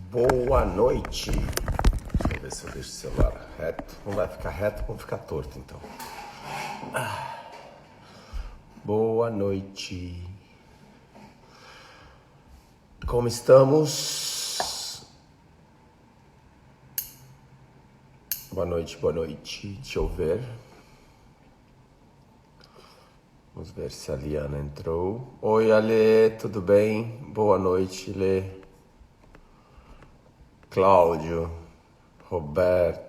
Boa noite. Deixa eu ver se eu deixo o celular reto. Não vai ficar reto, vamos ficar torto então. Boa noite. Como estamos? Boa noite, boa noite. Deixa eu ver. Vamos ver se a Liana entrou. Oi, Ale, tudo bem? Boa noite, Lê. Cláudio, Roberta.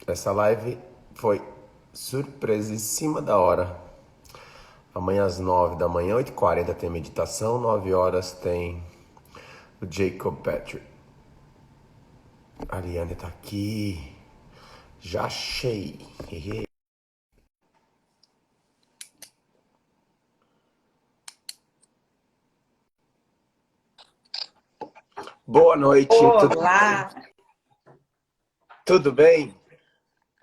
Essa live foi surpresa em cima da hora. Amanhã às 9 da manhã, 8h40 tem meditação, 9 horas tem o Jacob Patrick. A Ariane tá aqui. Já achei. Boa noite. Olá! Tudo bem?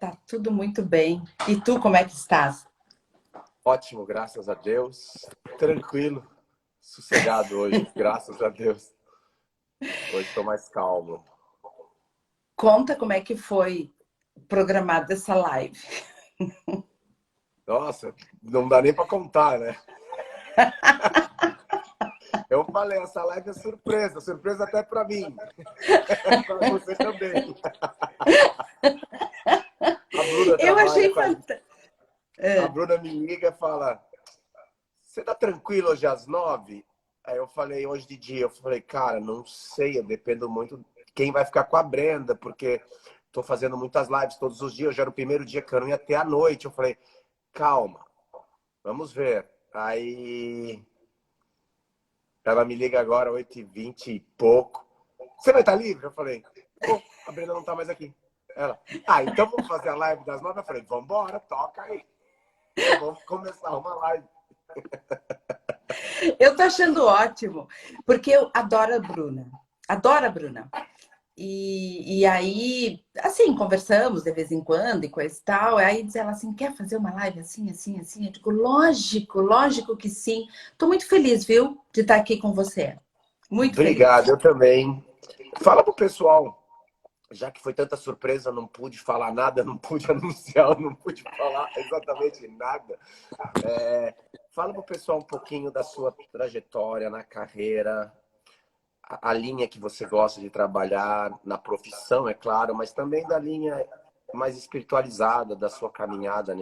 Tá tudo muito bem. E tu, como é que estás? Ótimo, graças a Deus. Tranquilo, sossegado hoje, graças a Deus. Hoje estou mais calmo. Conta como é que foi programada essa live. Nossa, não dá nem para contar, né? Eu falei, essa live é surpresa, surpresa até para mim. Para você também. A Bruna Eu achei fantástico. A Bruna me liga e fala, você tá tranquilo hoje às 9? Aí eu falei, hoje de dia, eu falei, cara, não sei, eu dependo muito de quem vai ficar com a Brenda, porque tô fazendo muitas lives todos os dias, já era o primeiro dia que eu não ia ter à noite. Eu falei, calma, vamos ver. Aí ela me liga agora, 8h20 e pouco. Você vai estar livre? Eu falei, pô, a Brenda não tá mais aqui. Ela, então vamos fazer a live das 9? Eu falei, vambora, toca aí. Vamos começar uma live. Eu tô achando ótimo, porque eu adoro a Bruna. Adoro a Bruna. E aí, assim, conversamos de vez em quando e coisa e tal. Aí diz ela assim, quer fazer uma live assim, assim, assim? Eu digo, lógico que sim. Tô muito feliz, viu, de estar aqui com você. Muito Obrigado, feliz. eu também. Fala pro pessoal, já que foi tanta surpresa, não pude falar nada, não pude anunciar, não pude falar exatamente nada. Fala pro pessoal um pouquinho da sua trajetória na carreira, a linha que você gosta de trabalhar, na profissão, é claro, mas também da linha mais espiritualizada da sua caminhada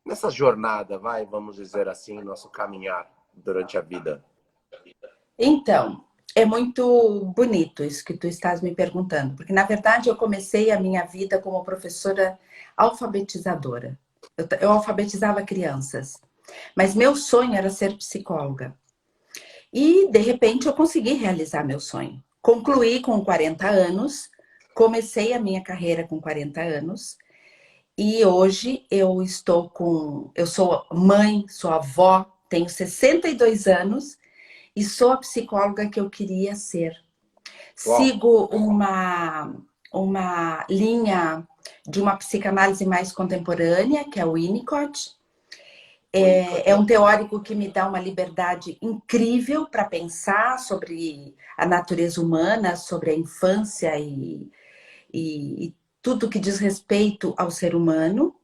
nessa jornada, vamos dizer assim, nosso caminhar durante a vida. Então, é muito bonito isso que tu estás me perguntando, porque na verdade eu comecei a minha vida como professora alfabetizadora. Eu alfabetizava crianças, mas meu sonho era ser psicóloga. E de repente eu consegui realizar meu sonho. Concluí com 40 anos, comecei a minha carreira com 40 anos e hoje eu sou mãe, sou avó, tenho 62 anos e sou a psicóloga que eu queria ser. Uau! Sigo uma linha de uma psicanálise mais contemporânea, que é o Winnicott. É um teórico que me dá uma liberdade incrível para pensar sobre a natureza humana, sobre a infância e tudo que diz respeito ao ser humano.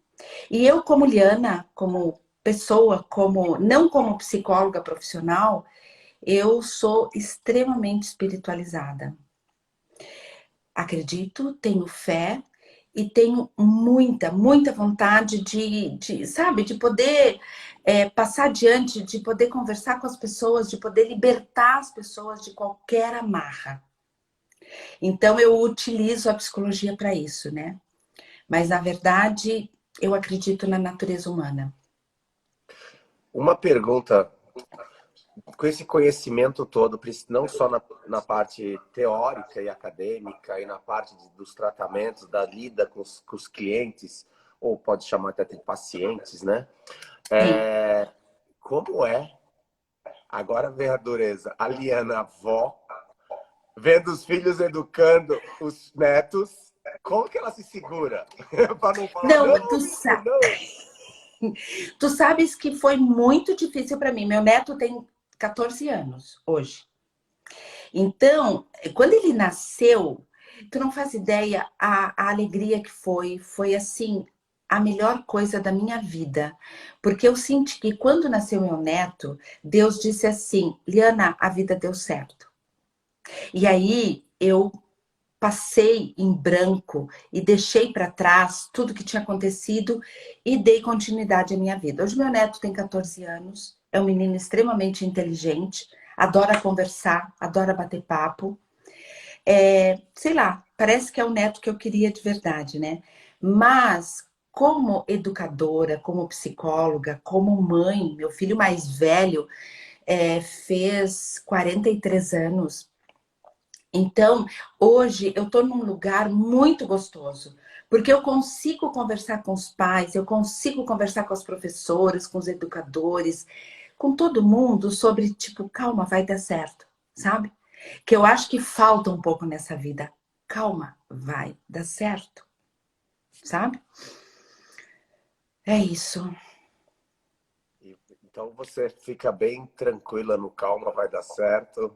E eu, como Liana, como pessoa, não como psicóloga profissional, eu sou extremamente espiritualizada. Acredito, tenho fé e tenho muita vontade sabe, de poder passar adiante, de poder conversar com as pessoas, de poder libertar as pessoas de qualquer amarra. Então, eu utilizo a psicologia para isso, né? Mas, na verdade, eu acredito na natureza humana. Uma pergunta, com esse conhecimento todo, não só na parte teórica e acadêmica e na parte dos tratamentos, da lida com os clientes, ou pode chamar até de pacientes, né? Sim. Como agora vem a dureza, a Liana, avó, vendo os filhos educando os netos, como que ela se segura? Para não falar, Não, não, tu menino, sabe. não. Tu sabes que foi muito difícil para mim. Meu neto tem 14 anos hoje. Então, quando ele nasceu, tu não faz ideia a alegria que foi. Foi assim, a melhor coisa da minha vida. Porque eu senti que quando nasceu meu neto, Deus disse assim: Liana, a vida deu certo. E aí eu passei em branco e deixei para trás tudo que tinha acontecido e dei continuidade à minha vida. Hoje meu neto tem 14 anos, é um menino extremamente inteligente, adora conversar, adora bater papo. Sei lá, parece que é o neto que eu queria de verdade, né? Mas como educadora, como psicóloga, como mãe, meu filho mais velho fez 43 anos. Então, hoje eu estou num lugar muito gostoso, porque eu consigo conversar com os pais, eu consigo conversar com as professoras, com os educadores, com todo mundo sobre, tipo, calma, vai dar certo, sabe? Que eu acho que falta um pouco nessa vida. Calma, vai dar certo, sabe? É isso. Então você fica bem tranquila no calma, vai dar certo.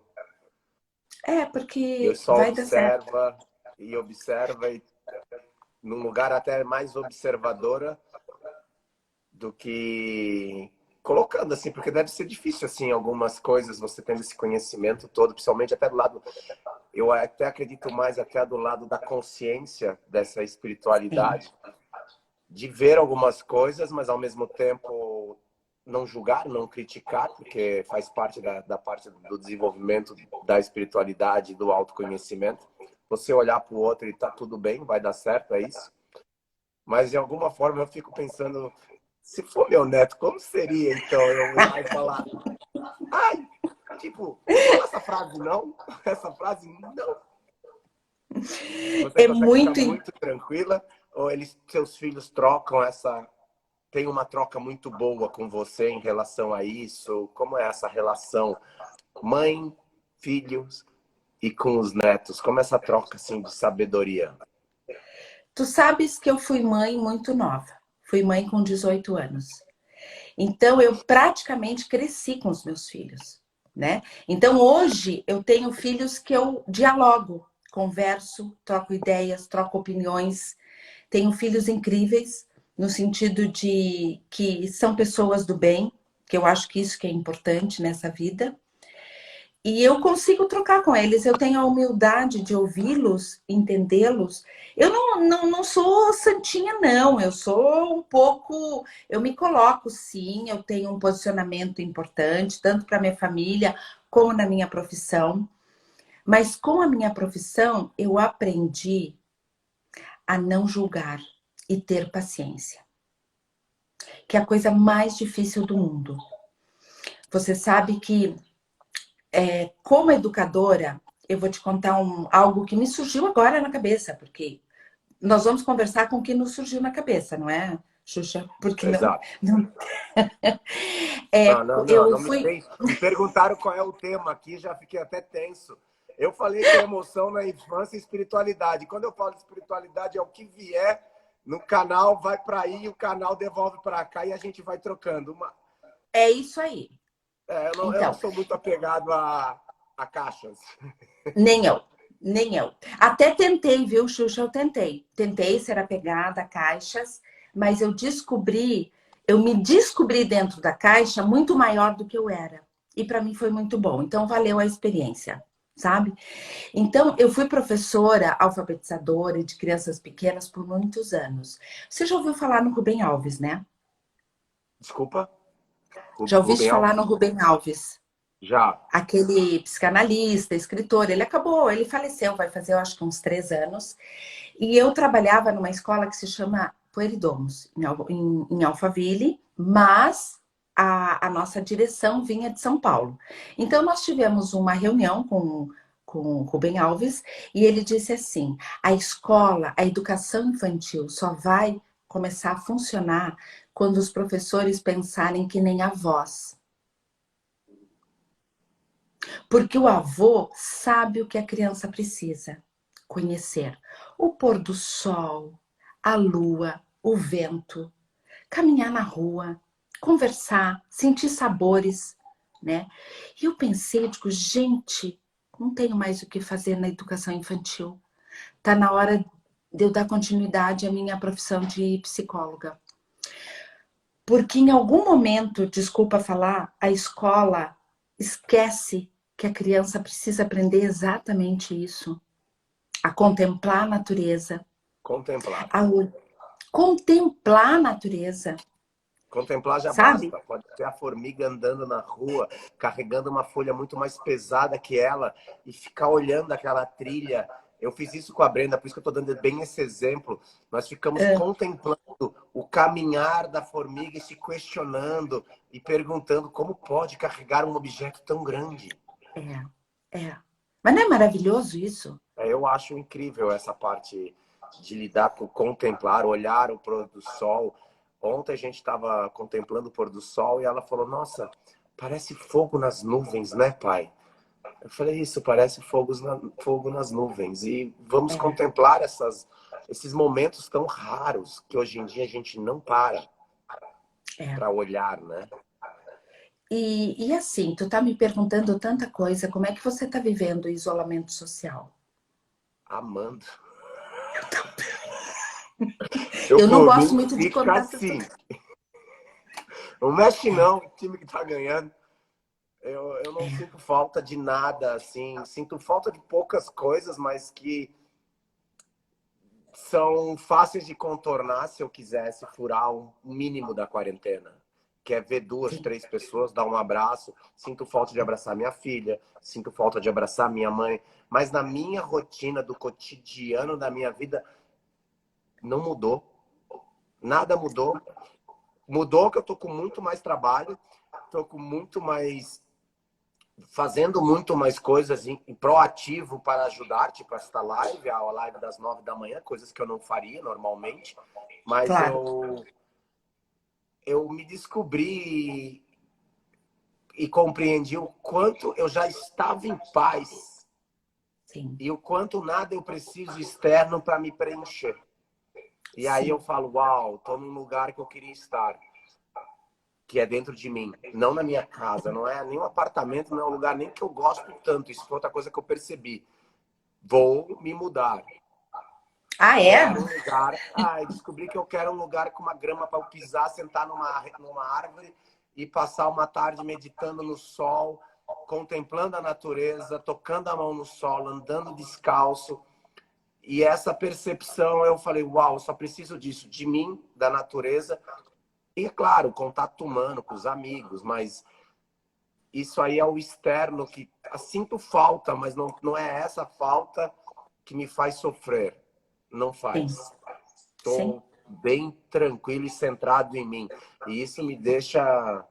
E Porque só vai dar certo. observa e num lugar até mais observadora do que colocando assim, porque deve ser difícil assim algumas coisas, você tendo esse conhecimento todo, principalmente até do lado, eu até acredito mais até do lado da consciência dessa Sim. espiritualidade, de ver algumas coisas, mas ao mesmo tempo não julgar, não criticar, porque faz parte da parte do desenvolvimento da espiritualidade, do autoconhecimento. Você olhar para o outro e tá tudo bem, vai dar certo, é isso. Mas de alguma forma eu fico pensando, se for meu neto, como seria então eu olhar e falar, ai, tipo, não fala essa frase não, essa frase não. Você É consegue ficar muito. muito tranquila ou seus filhos trocam essa, tem uma troca muito boa com você em relação a isso? Como é essa relação mãe, filhos e com os netos? Como é essa troca assim de sabedoria? Tu sabes que eu fui mãe muito nova. Fui mãe com 18 anos. Então, eu praticamente cresci com os meus filhos, né? Então, hoje, eu tenho filhos que eu dialogo, converso, troco ideias, troco opiniões. Tenho filhos incríveis, no sentido de que são pessoas do bem, que eu acho que isso que é importante nessa vida. E eu consigo trocar com eles, eu tenho a humildade de ouvi-los, entendê-los. Eu não sou santinha, não. Eu sou um pouco. Eu me coloco, sim, eu tenho um posicionamento importante, tanto para minha família como na minha profissão. Mas com a minha profissão, eu aprendi a não julgar e ter paciência, que é a coisa mais difícil do mundo. Você sabe que como educadora, eu vou te contar algo que me surgiu agora na cabeça, porque nós vamos conversar com o que nos surgiu na cabeça, não é, Xuxa? Porque não. Exato. não Não eu me fui. tem. Me perguntaram qual é o tema aqui, já fiquei até tenso. Eu falei que é emoção na infância e espiritualidade. Quando eu falo de espiritualidade, é o que vier no canal, vai para aí, o canal devolve para cá e a gente vai trocando. É isso aí. Eu não Então, sou muito apegado a caixas. nem eu. Nem eu. Até tentei, viu, Xuxa? Eu tentei. Tentei ser apegada a caixas, mas eu me descobri dentro da caixa muito maior do que eu era. E para mim foi muito bom. Então, valeu a experiência, sabe? Então, eu fui professora alfabetizadora de crianças pequenas por muitos anos. Você já ouviu falar no Rubem Alves, né? Desculpa, Já ouviste Rubem falar Alves? no Rubem Alves? Já. Aquele psicanalista, escritor, ele faleceu, vai fazer, eu acho que uns 3 anos. E eu trabalhava numa escola que se chama Pueridomus, em Alphaville, mas a nossa direção vinha de São Paulo. Então, nós tivemos uma reunião com o Rubem Alves e ele disse assim: a escola, a educação infantil só vai começar a funcionar quando os professores pensarem que nem avós. Porque o avô sabe o que a criança precisa conhecer: o pôr do sol, a lua, o vento. caminhar na rua, conversar, sentir sabores, né? E eu pensei, eu digo, gente, não tenho mais o que fazer na educação infantil. Tá na hora de eu dar continuidade à minha profissão de psicóloga. Porque em algum momento, desculpa falar, a escola esquece que a criança precisa aprender exatamente isso. A contemplar a natureza. Contemplar. Contemplar a natureza. Contemplar já Sabe? basta. Pode ser a formiga andando na rua, carregando uma folha muito mais pesada que ela e ficar olhando aquela trilha. Eu fiz isso com a Brenda, por isso que eu estou dando bem esse exemplo. Nós ficamos contemplando o caminhar da formiga e se questionando e perguntando como pode carregar um objeto tão grande. É. Mas não é maravilhoso isso? Eu acho incrível essa parte de lidar com contemplar, olhar o pôr do sol. Ontem a gente estava contemplando o pôr do sol e ela falou, nossa, parece fogo nas nuvens, né, pai? Eu falei, isso, parece fogo nas nuvens. E vamos contemplar esses momentos tão raros que hoje em dia a gente não para olhar, né? E assim, tu tá me perguntando tanta coisa, como é que você tá vivendo o isolamento social? Amando. Eu não por gosto mim, muito de fica contato. assim. Não mexe não, o time que tá ganhando. Eu não sinto falta de nada, assim. Sinto falta de poucas coisas, mas que são fáceis de contornar se eu quisesse furar um mínimo da quarentena. Que é ver duas, três pessoas, dar um abraço. Sinto falta de abraçar minha filha, sinto falta de abraçar minha mãe. Mas na minha rotina do cotidiano da minha vida, não mudou. Nada mudou. Mudou que eu tô com muito mais trabalho, tô com muito mais... fazendo muito mais coisas em proativo para ajudar, tipo esta live, a live das 9 da manhã, coisas que eu não faria normalmente, mas Claro. eu me descobri e compreendi o quanto eu já estava em paz. Sim. E o quanto nada eu preciso externo para me preencher. E aí eu falo, uau, estou num lugar que eu queria estar, que é dentro de mim, não na minha casa, não é nem um apartamento, não é um lugar nem que eu gosto tanto. Isso foi outra coisa que eu percebi. Vou me mudar. Ah, é? Quero um lugar. Descobri que eu quero um lugar com uma grama para eu pisar, sentar numa árvore e passar uma tarde meditando no sol, contemplando a natureza, tocando a mão no sol, andando descalço. E essa percepção, eu falei, uau, eu só preciso disso, de mim, da natureza. E, claro, contato humano com os amigos, mas isso aí é o externo que sinto falta, mas não é essa falta que me faz sofrer. Não faz. Estou bem tranquilo e centrado em mim. E isso me deixa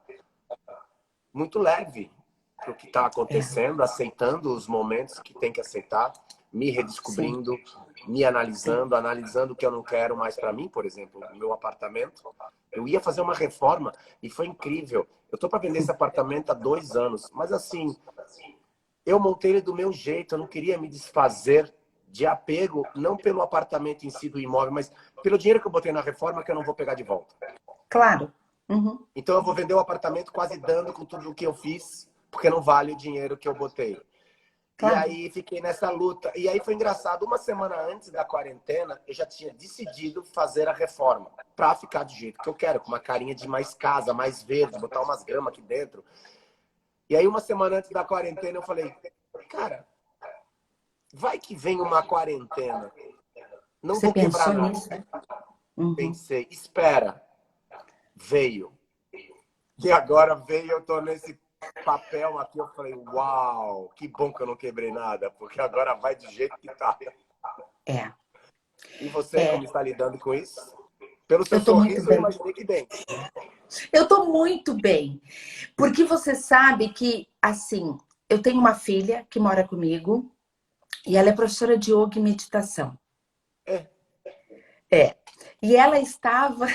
muito leve para o que está acontecendo, aceitando os momentos que tem que aceitar, me redescobrindo, me analisando, analisando o que eu não quero mais para mim, por exemplo, o meu apartamento. Eu ia fazer uma reforma e foi incrível. Eu estou para vender esse apartamento há 2 anos, mas assim, eu montei ele do meu jeito, eu não queria me desfazer de apego, não pelo apartamento em si do imóvel, mas pelo dinheiro que eu botei na reforma que eu não vou pegar de volta. Claro. Uhum. Então eu vou vender o apartamento quase dando com tudo o que eu fiz, porque não vale o dinheiro que eu botei. Claro. E aí fiquei nessa luta. E aí foi engraçado, uma semana antes da quarentena, eu já tinha decidido fazer a reforma para ficar do jeito que eu quero, com uma carinha de mais casa, mais verde, botar umas gramas aqui dentro. E aí uma semana antes da quarentena eu falei, cara, vai que vem uma quarentena. Não Você vou quebrar pensou nada. nisso? Uhum. Pensei, espera. Veio. E agora veio, eu tô nesse papel aqui, eu falei, uau, que bom que eu não quebrei nada, porque agora vai do jeito que tá. E você, como está lidando com isso? Pelo seu sorriso, eu imaginei que bem. Eu tô muito bem. Porque você sabe que, assim, eu tenho uma filha que mora comigo e ela é professora de yoga e meditação. E ela estava...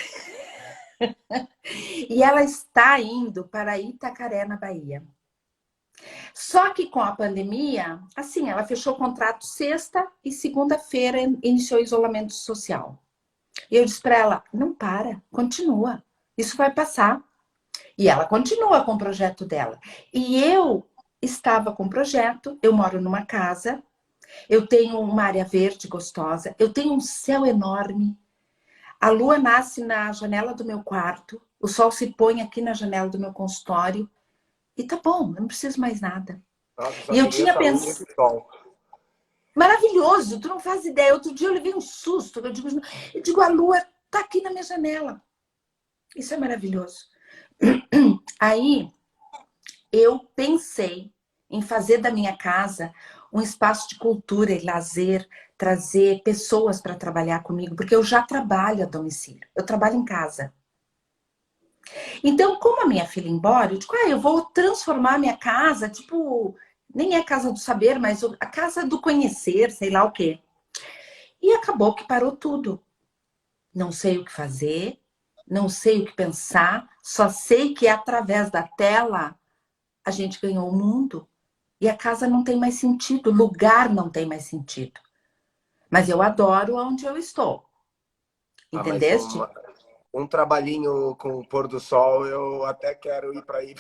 e ela está indo para Itacaré, na Bahia. Só que com a pandemia, assim, ela fechou o contrato sexta e segunda-feira iniciou o isolamento social. E eu disse para ela, não para, continua. Isso vai passar. E ela continua com o projeto dela. E eu estava com o projeto, eu moro numa casa, eu tenho uma área verde gostosa, eu tenho um céu enorme, a lua nasce na janela do meu quarto, o sol se põe aqui na janela do meu consultório, e tá bom, eu não preciso mais nada. Nossa, eu só E eu queria tinha essa luz e pensado, esse sol. maravilhoso, tu não faz ideia. Outro dia eu levei um susto, eu digo, a lua tá aqui na minha janela. Isso é maravilhoso. Aí eu pensei em fazer da minha casa um espaço de cultura e lazer, trazer pessoas para trabalhar comigo, porque eu já trabalho a domicílio, eu trabalho em casa. Então, como a minha filha ia embora, eu digo, eu vou transformar a minha casa, tipo, nem é a casa do saber, mas a casa do conhecer, sei lá o quê. E acabou que parou tudo. Não sei o que fazer, não sei o que pensar, só sei que através da tela a gente ganhou o mundo. E a casa não tem mais sentido, o lugar não tem mais sentido. Mas eu adoro onde eu estou. Ah, mas Entendeste? um trabalhinho com o pôr do sol, eu até quero ir para aí.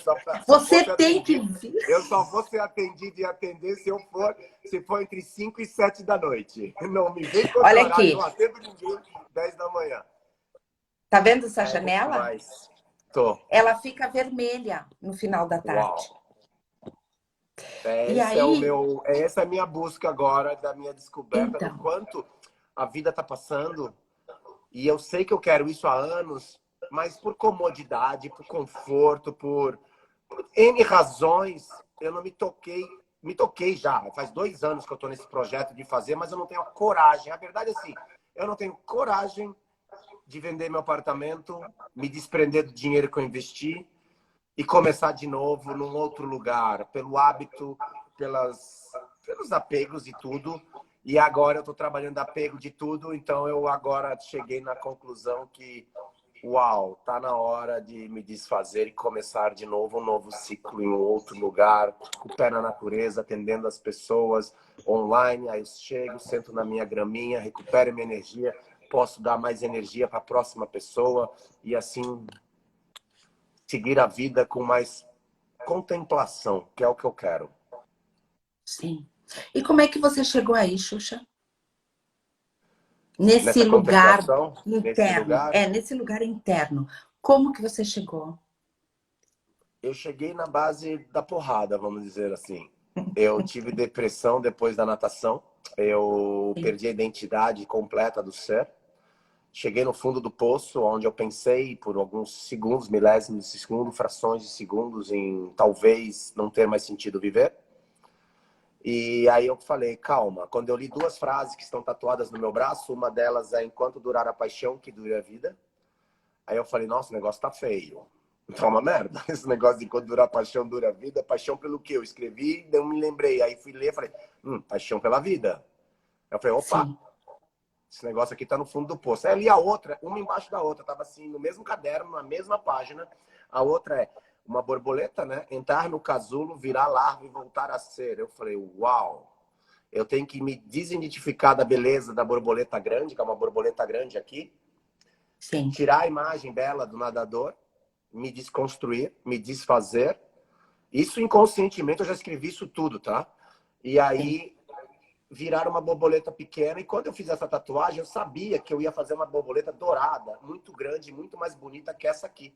Só vou Você ser tem que atendido. vir. Eu só vou ser atendido e atender se for entre 5 e 7 da noite. Não me vem com esse Olha horário, aqui. não atendo ninguém 10 da manhã. Tá vendo essa É bom janela? demais. Tô. Ela fica vermelha no final da tarde. Uau. E Esse é o aí, meu, essa é a minha busca agora, da minha descoberta do então, quanto a vida está passando. E eu sei que eu quero isso há anos, mas por comodidade, por conforto, por N razões, eu não me toquei. Me toquei já. Faz 2 anos que eu estou nesse projeto de fazer, mas eu não tenho a coragem. A verdade é assim, eu não tenho coragem de vender meu apartamento, me desprender do dinheiro que eu investi e começar de novo num outro lugar, pelo hábito, pelos apegos e tudo. E agora eu estou trabalhando apego de tudo, então eu agora cheguei na conclusão que, uau, tá na hora de me desfazer e começar de novo um novo ciclo em um outro lugar, com o pé na natureza, atendendo as pessoas online. Aí eu chego, sento na minha graminha, recupero minha energia, posso dar mais energia para a próxima pessoa e assim seguir a vida com mais contemplação, que é o que eu quero. sim. E como é que você chegou aí, Xuxa? Nesse Nessa lugar contemplação, nesse interno. lugar, É, nesse lugar interno. Como que você chegou? eu cheguei na base da porrada, vamos dizer assim. Eu tive depressão depois da natação. Eu Sim, perdi a identidade completa do ser. Cheguei no fundo do poço, onde eu pensei por alguns segundos, milésimos de segundo, frações de segundos, em talvez não ter mais sentido viver. E aí eu falei, calma. Quando eu li 2 frases que estão tatuadas no meu braço, uma delas é: enquanto durar a paixão, que dure a vida. Aí eu falei, nossa, o negócio tá feio. Tá uma merda. Esse negócio de quando durar a paixão, dura a vida. Paixão pelo quê? Eu escrevi, daí eu me lembrei. Aí fui ler, falei, paixão pela vida. Eu falei, opa, sim, esse negócio aqui tá no fundo do poço. Aí eu li a outra, uma embaixo da outra. Tava assim, no mesmo caderno, na mesma página. A outra é uma borboleta, né? Entrar no casulo, virar larva e voltar a ser. Eu falei, uau. Eu tenho que me desidentificar da beleza da borboleta grande, que é uma borboleta grande aqui. sim. Tirar a imagem dela do nadador, me desconstruir, me desfazer. Isso inconscientemente, eu já escrevi isso tudo, tá? E Sim. aí virar uma borboleta pequena. E quando eu fiz essa tatuagem, eu sabia que eu ia fazer uma borboleta dourada, muito grande, muito mais bonita que essa aqui,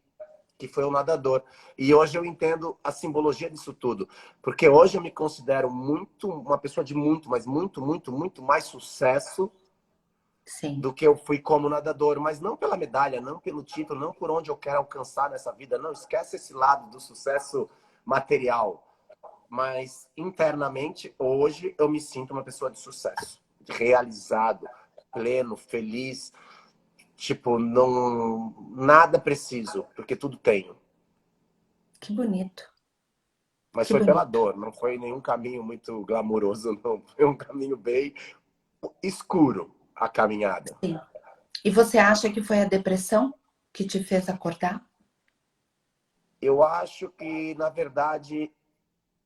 que foi o nadador. E hoje eu entendo a simbologia disso tudo, porque hoje eu me considero muito uma pessoa de muito, mas muito, muito, muito mais sucesso Sim. do que eu fui como nadador, mas não pela medalha, não pelo título, não por onde eu quero alcançar nessa vida, não, esquece esse lado do sucesso material. Mas internamente, hoje, eu me sinto uma pessoa de sucesso, realizado, pleno, feliz. Tipo, não, nada preciso, porque tudo tenho. Que bonito. Mas Que foi pela bonito. dor, não foi nenhum caminho muito glamouroso, não. Foi um caminho bem escuro, a caminhada. Sim. E você acha que foi a depressão que te fez acordar? Eu acho que, na verdade,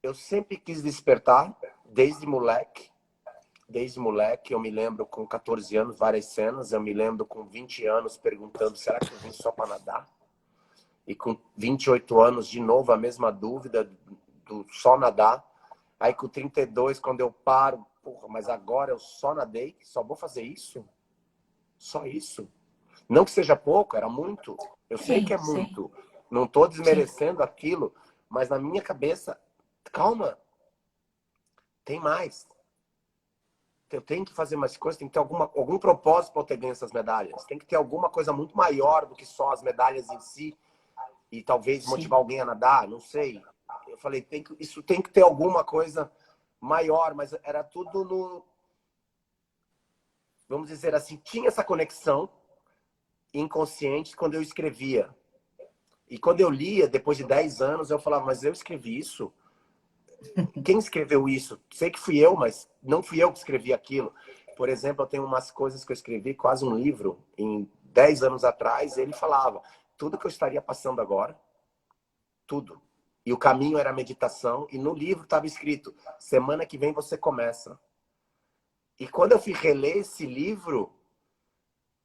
eu sempre quis despertar, desde moleque. desde moleque. Eu me lembro com 14 anos, várias cenas. Eu me lembro com 20 anos perguntando, será que eu vim só para nadar? E com 28 anos, de novo, a mesma dúvida do só nadar. Aí com 32, quando eu paro, porra, mas agora eu só nadei? Só vou fazer isso? Só isso? Não que seja pouco, era muito. Eu sei que Sim, é sim, muito. Não estou sim. desmerecendo aquilo, mas na minha cabeça, calma, tem mais. Eu tenho que fazer mais coisas, tem que ter algum propósito para eu ter ganho essas medalhas. Tem que ter alguma coisa muito maior do que só as medalhas em si e talvez Sim. motivar alguém a nadar, não sei. Eu falei, isso tem que ter alguma coisa maior, mas era tudo no, vamos dizer assim, tinha essa conexão inconsciente quando eu escrevia. E quando eu lia, depois de 10 anos, eu falava, mas eu escrevi isso? Quem escreveu isso? Sei que fui eu, mas não fui eu que escrevi aquilo. Por exemplo, eu tenho umas coisas que eu escrevi, quase um livro, em 10 anos atrás, ele falava, tudo que eu estaria passando agora, tudo. E o caminho era a meditação, e no livro estava escrito, semana que vem você começa. E quando eu fui reler esse livro,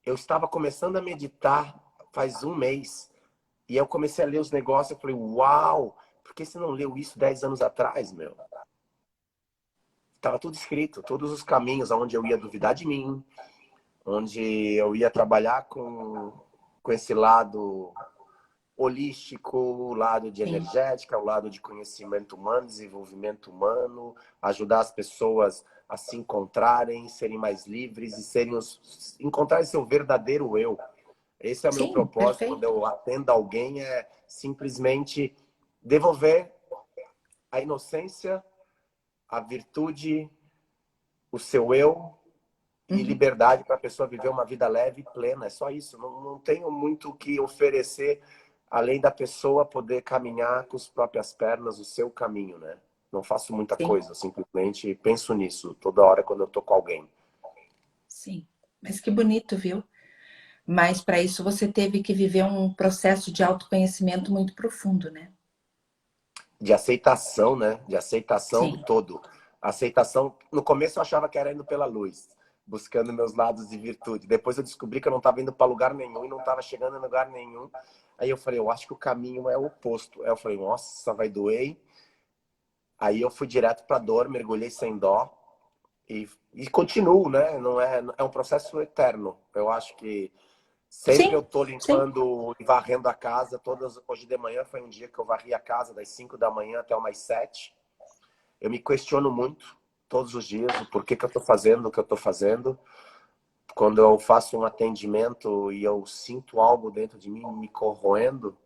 eu estava começando a meditar faz um mês. E eu comecei a ler os negócios, eu falei, uau, por que você não leu isso 10 anos atrás, meu? Tava tudo escrito, todos os caminhos onde eu ia duvidar de mim, onde eu ia trabalhar com esse lado holístico, o lado de Sim, energética, o lado de conhecimento humano, desenvolvimento humano, ajudar as pessoas a se encontrarem, serem mais livres e encontrarem seu verdadeiro eu. Esse é o meu sim, propósito quando perfeito. eu atendo alguém, é simplesmente devolver a inocência, a virtude, o seu eu e Uhum. liberdade para a pessoa viver uma vida leve e plena. É só isso. Não tenho muito o que oferecer além da pessoa poder caminhar com as próprias pernas o seu caminho, né? Não faço muita Sim, coisa, simplesmente penso nisso toda hora quando eu tô com alguém. sim. Mas que bonito, viu? Mas para isso você teve que viver um processo de autoconhecimento muito profundo, né? De aceitação, né? De aceitação do Sim, todo. Aceitação, no começo eu achava que era indo pela luz, buscando meus lados de virtude. Depois eu descobri que eu não estava indo para lugar nenhum e não estava chegando em lugar nenhum. Aí eu falei, eu acho que o caminho é o oposto. Aí eu falei, nossa, vai doer. Aí eu fui direto para dor, mergulhei sem dó e continuo, né? Não é, é um processo eterno. Eu acho que sempre eu sim, tô sim. limpando e varrendo a casa. Hoje de manhã foi um dia que eu varri a casa das 5 da manhã até umas 7. Eu me questiono muito todos os dias o porquê que eu estou fazendo o que eu estou fazendo. Quando eu faço um atendimento e eu sinto algo dentro de mim me corroendo,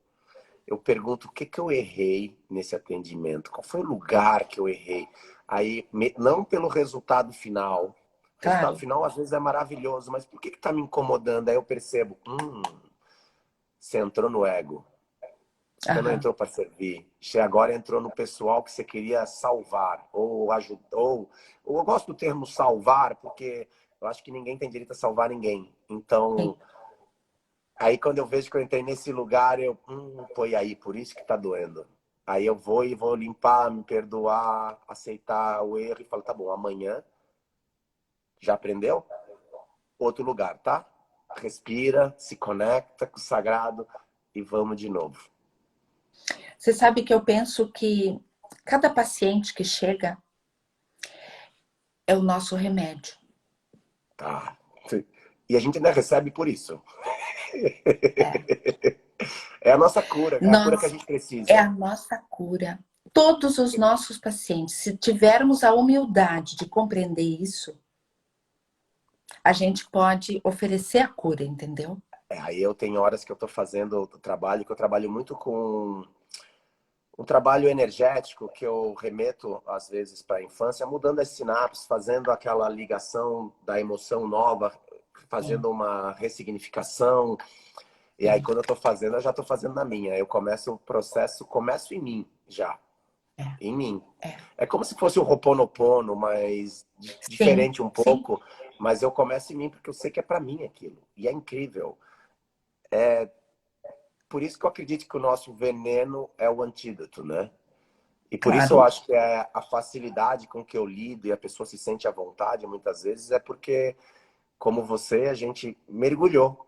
eu pergunto o que que eu errei nesse atendimento, qual foi o lugar que eu errei. Aí, não pelo resultado final. O resultado Claro. final às vezes é maravilhoso, mas por que está me incomodando? Aí eu percebo, você entrou no ego. Você não Aham. entrou para servir. Você agora entrou no pessoal que você queria salvar ou ajudar. Ou eu gosto do termo salvar porque eu acho que ninguém tem direito a salvar ninguém. Sim. Então, aí quando eu vejo que eu entrei nesse lugar, eu, foi aí, por isso que tá doendo. Aí eu vou e vou limpar, me perdoar, aceitar o erro e falo, tá bom, amanhã já aprendeu? Outro lugar, tá? Respira, se conecta com o sagrado e vamos de novo. Você sabe que eu penso que cada paciente que chega é o nosso remédio. Tá. E a gente ainda recebe por isso. É. É a nossa cura, é a cura que a Nós gente é precisa. a nossa cura. Todos os nossos pacientes, se tivermos a humildade de compreender isso, a gente pode oferecer a cura, entendeu? Aí eu tenho horas que eu estou fazendo o trabalho, que eu trabalho muito com um trabalho energético, que eu remeto às vezes para a infância, mudando as sinapses, fazendo aquela ligação da emoção nova, Sim, fazendo uma ressignificação. E aí sim. quando eu estou fazendo, eu já estou fazendo na minha. Eu começo o processo, começo em mim já. É, Em mim. é. É como se fosse o Ho'oponopono, mas Sim, diferente um sim. pouco. Mas eu começo em mim porque eu sei que é para mim aquilo. E é incrível. Por isso que eu acredito que o nosso veneno é o antídoto, né? E por isso eu Claro. acho que a facilidade com que eu lido e a pessoa se sente à vontade, muitas vezes, é porque, como você, a gente mergulhou.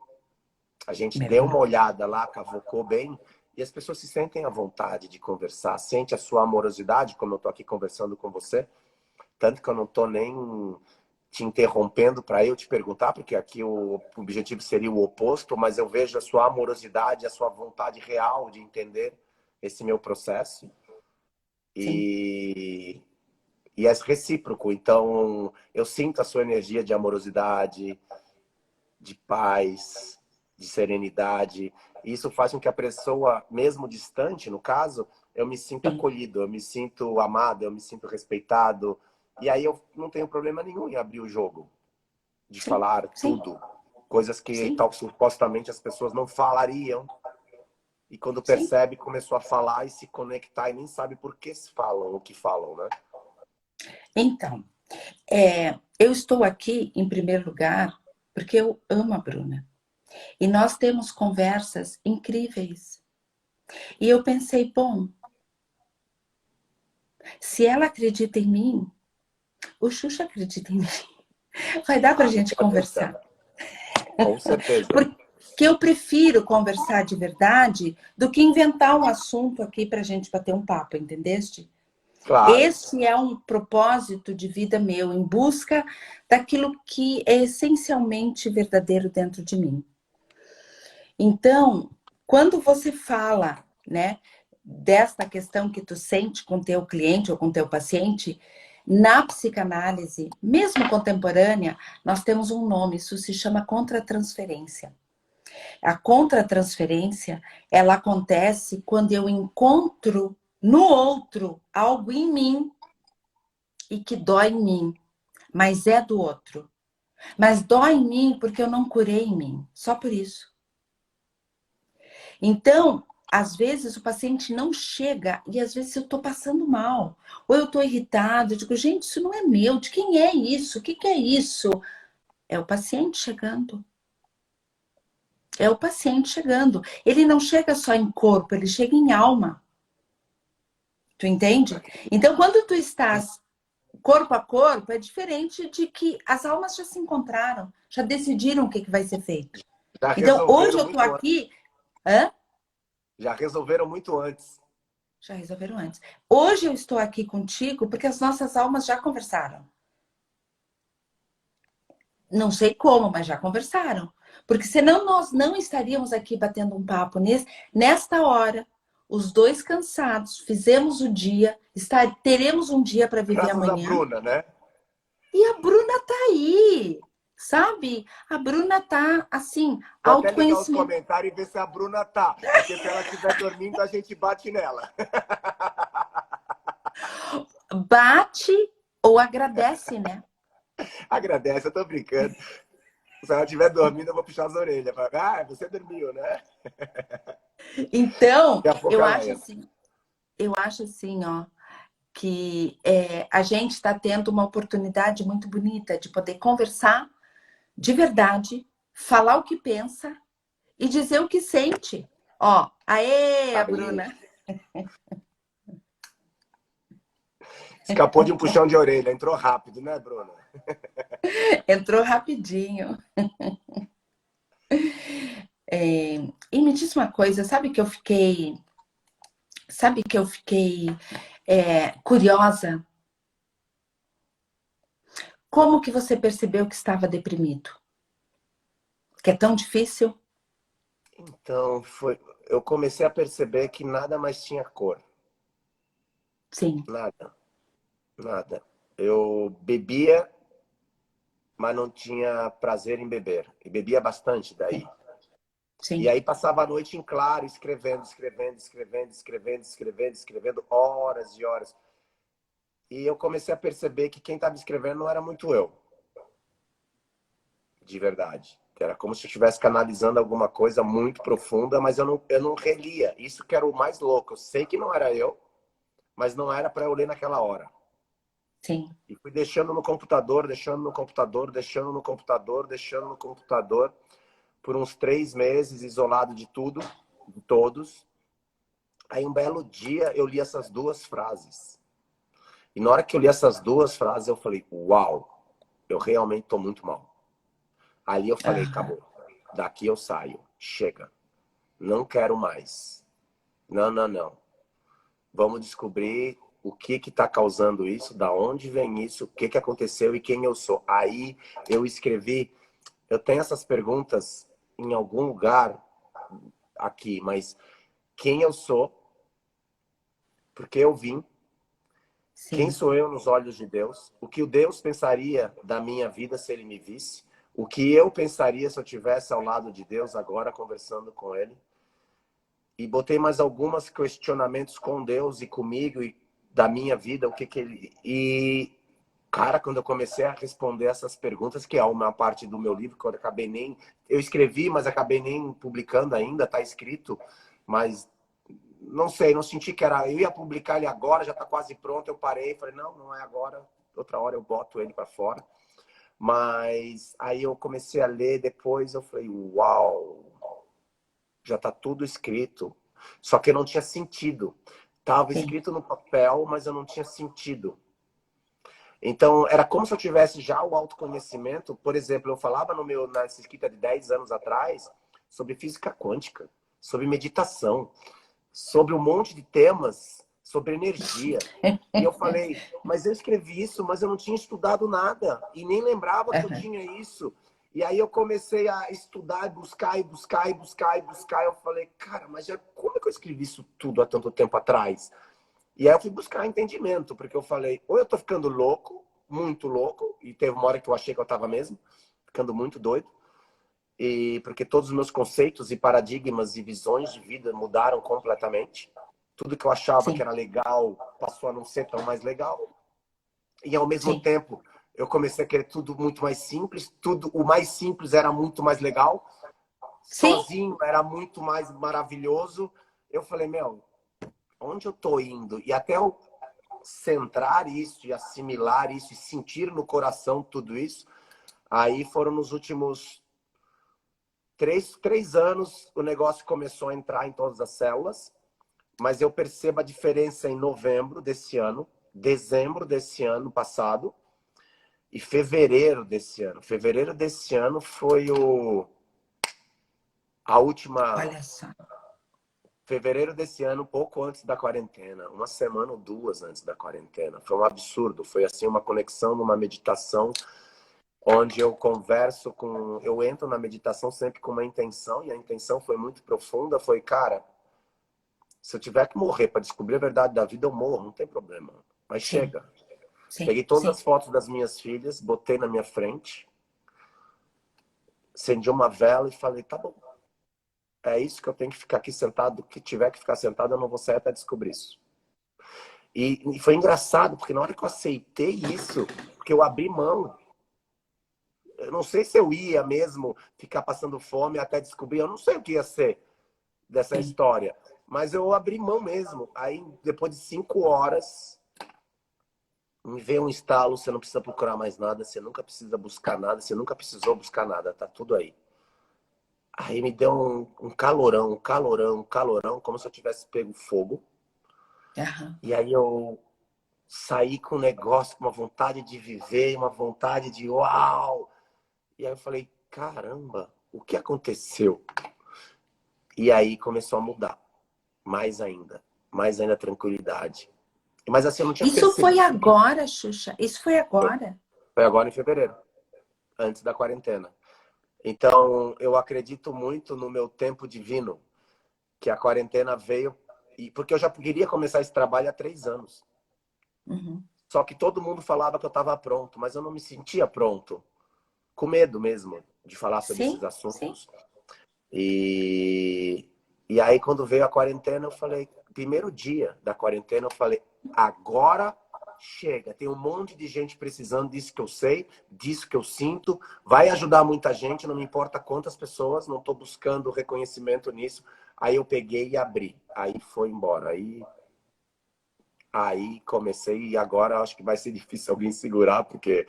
A gente deu uma Mergulhou. olhada lá, cavocou bem, e as pessoas se sentem à vontade de conversar, sente a sua amorosidade, como eu estou aqui conversando com você, tanto que eu não estou nem te interrompendo para eu te perguntar, porque aqui o objetivo seria o oposto, mas eu vejo a sua amorosidade, a sua vontade real de entender esse meu processo, Sim. e, e é recíproco. Então, eu sinto a sua energia de amorosidade, de paz, de serenidade. E isso faz com que a pessoa, mesmo distante, no caso, eu me sinta Sim. acolhido, eu me sinto amado, eu me sinto respeitado. E aí eu não tenho problema nenhum em abrir o jogo, de Sim. falar Sim. tudo. Coisas que Sim. tal, supostamente as pessoas não falariam. E quando Sim. percebe, começou a falar e se conectar e nem sabe por que se falam o que falam, né? Então, eu estou aqui, em primeiro lugar, porque eu amo a Bruna. E nós temos conversas incríveis. E eu pensei, bom, se ela acredita em mim, o Xuxa acredita em mim. Vai dar para a Ah, com gente certeza. conversar. Com certeza. Porque eu prefiro conversar de verdade do que inventar um assunto aqui para a gente bater um papo, entendeste? Claro. Esse é um propósito de vida meu, em busca daquilo que é essencialmente verdadeiro dentro de mim. Então, quando você fala, né, desta questão que tu sente com teu cliente ou com teu paciente, na psicanálise, mesmo contemporânea, nós temos um nome, isso se chama contratransferência. A contratransferência, ela acontece quando eu encontro no outro algo em mim e que dói em mim, mas é do outro. Mas dói em mim porque eu não curei em mim, só por isso. Então, às vezes o paciente não chega e às vezes eu estou passando mal, ou eu estou irritado, eu digo, gente, isso não é meu, de quem é isso? O que que é isso? É o paciente chegando. É o paciente chegando. Ele não chega só em corpo, ele chega em alma. Tu entende? Então, quando tu estás corpo a corpo, é diferente de que as almas já se encontraram, já decidiram o que, que vai ser feito. Já Então, hoje resolveram eu tô muito antes. aqui. Hã? Já resolveram muito antes. Já resolveram antes. Hoje eu estou aqui contigo porque as nossas almas já conversaram. Não sei como, mas já conversaram. Porque senão nós não estaríamos aqui batendo um papo nesta hora, os dois cansados, fizemos o dia, teremos um dia para viver Graças a amanhã. Bruna, né? E a Bruna tá aí, sabe? A Bruna tá assim, Vou até ligar os autoconhecimento. comentários e ver se a Bruna tá. Porque se ela estiver dormindo, a gente bate nela. Bate ou agradece, né? Agradece, eu tô brincando. Se ela estiver dormindo, eu vou puxar as orelhas. Ah, você dormiu, né? Então, Daqui a pouco ela entra. eu acho assim, ó, que a gente está tendo uma oportunidade muito bonita de poder conversar de verdade, falar o que pensa e dizer o que sente. Ó, aê, a Aí, Bruna. escapou de um puxão de orelha. Entrou rápido, né, Bruna? Entrou rapidinho. E me diz uma coisa, sabe que eu fiquei curiosa? Como que você percebeu que estava deprimido? Que é tão difícil? Então, eu comecei a perceber que nada mais tinha cor. Sim, Nada, nada. Eu bebia, mas não tinha prazer em beber. E bebia bastante daí. E sim, aí passava a noite em claro, escrevendo, escrevendo, escrevendo, escrevendo, escrevendo, escrevendo, horas e horas. E eu comecei a perceber que quem estava escrevendo não era muito eu, de verdade. Era como se eu estivesse canalizando alguma coisa muito profunda, mas eu não relia. Isso que era o mais louco. Eu sei que não era eu, mas não era para eu ler naquela hora. sim, E fui deixando no computador, deixando no computador, deixando no computador, deixando no computador, por uns 3 meses, isolado de tudo, de todos. Aí um belo dia eu li essas duas frases. E na hora que eu li essas duas frases, eu falei, uau, eu realmente tô muito mal. Ali eu falei, acabou. Daqui eu saio. Chega. Não quero mais. Não, não, não. Vamos descobrir o que está causando isso, da onde vem isso, o que aconteceu e quem eu sou. Aí eu escrevi, eu tenho essas perguntas em algum lugar aqui, mas quem eu sou, porque eu vim, quem Sim. sou eu nos olhos de Deus, o que o Deus pensaria da minha vida se ele me visse, o que eu pensaria se eu estivesse ao lado de Deus agora conversando com ele. E botei mais alguns questionamentos com Deus e comigo e da minha vida, o que ele... E, cara, quando eu comecei a responder essas perguntas, que é uma parte do meu livro, que eu acabei nem... Eu escrevi, mas acabei nem publicando ainda, tá escrito, mas não sei, não senti que era... Eu ia publicar ele agora, já tá quase pronto, eu parei, falei, não, não é agora, outra hora eu boto ele para fora. Mas aí eu comecei a ler, depois eu falei, uau, já tá tudo escrito. Só que eu não tinha sentido. Tava Sim. escrito no papel, mas eu não tinha sentido. Então, era como se eu tivesse já o autoconhecimento. Por exemplo, eu falava nessa escrita de 10 anos atrás sobre física quântica, sobre meditação, sobre um monte de temas, sobre energia. E eu falei, mas eu escrevi isso, mas eu não tinha estudado nada. E nem lembrava que eu tinha isso. E aí eu comecei a estudar, buscar, e buscar, e buscar, e buscar. Eu falei, cara, mas como é que eu escrevi isso tudo há tanto tempo atrás? E aí eu fui buscar entendimento, porque eu falei, ou eu tô ficando louco, muito louco, e teve uma hora que eu achei que eu tava mesmo, ficando muito doido, e porque todos os meus conceitos e paradigmas e visões de vida mudaram completamente. Tudo que eu achava que Sim. era legal passou a não ser tão mais legal. E ao mesmo Sim. tempo, eu comecei a querer tudo muito mais simples, tudo o mais simples era muito mais legal, Sim. sozinho era muito mais maravilhoso. Eu falei, meu, onde eu tô indo? E até eu centrar isso e assimilar isso e sentir no coração tudo isso, aí foram nos últimos três anos o negócio começou a entrar em todas as células, mas eu percebo a diferença em novembro desse ano, dezembro desse ano passado e fevereiro desse ano. Fevereiro desse ano foi a última... Olha só. Fevereiro desse ano, pouco antes da quarentena, uma semana ou duas antes da quarentena. Foi um absurdo, foi assim uma conexão numa meditação onde eu converso com... Eu entro na meditação sempre com uma intenção, e a intenção foi muito profunda, foi, cara, se eu tiver que morrer para descobrir a verdade da vida, eu morro, não tem problema. Mas Sim. chega. Sim. Peguei todas Sim. as fotos das minhas filhas, botei na minha frente, acendi uma vela e falei, tá bom. É isso que eu tenho que ficar aqui sentado, que tiver que ficar sentado, eu não vou sair até descobrir isso. E foi engraçado, porque na hora que eu aceitei isso, porque eu abri mão, eu não sei se eu ia mesmo ficar passando fome até descobrir, eu não sei o que ia ser dessa Sim. história, mas eu abri mão mesmo. Aí, depois de 5 horas, me veio um estalo, você não precisa procurar mais nada, você nunca precisa buscar nada, você nunca precisou buscar nada, tá tudo aí. Aí me deu um calorão, um calorão, um calorão, como se eu tivesse pego fogo. E aí eu saí com um negócio, com uma vontade de viver, uma vontade de uau! E aí eu falei, caramba, o que aconteceu? E aí começou a mudar, mais ainda tranquilidade. Mas assim, eu não tinha Isso foi percebido. agora, Xuxa? Isso foi agora? Foi agora em fevereiro, antes da quarentena. Então, eu acredito muito no meu tempo divino, que a quarentena veio, porque eu já queria começar esse trabalho há 3 anos. Uhum. Só que todo mundo falava que eu estava pronto, mas eu não me sentia pronto. Com medo mesmo de falar sobre esses Sim, sim. assuntos. E aí, quando veio a quarentena, eu falei, primeiro dia da quarentena, eu falei, agora chega. Tem um monte de gente precisando disso que eu sei, disso que eu sinto. Vai ajudar muita gente, não me importa quantas pessoas, não estou buscando reconhecimento nisso. Aí eu peguei e abri. Aí foi embora. Aí comecei e agora acho que vai ser difícil alguém segurar, porque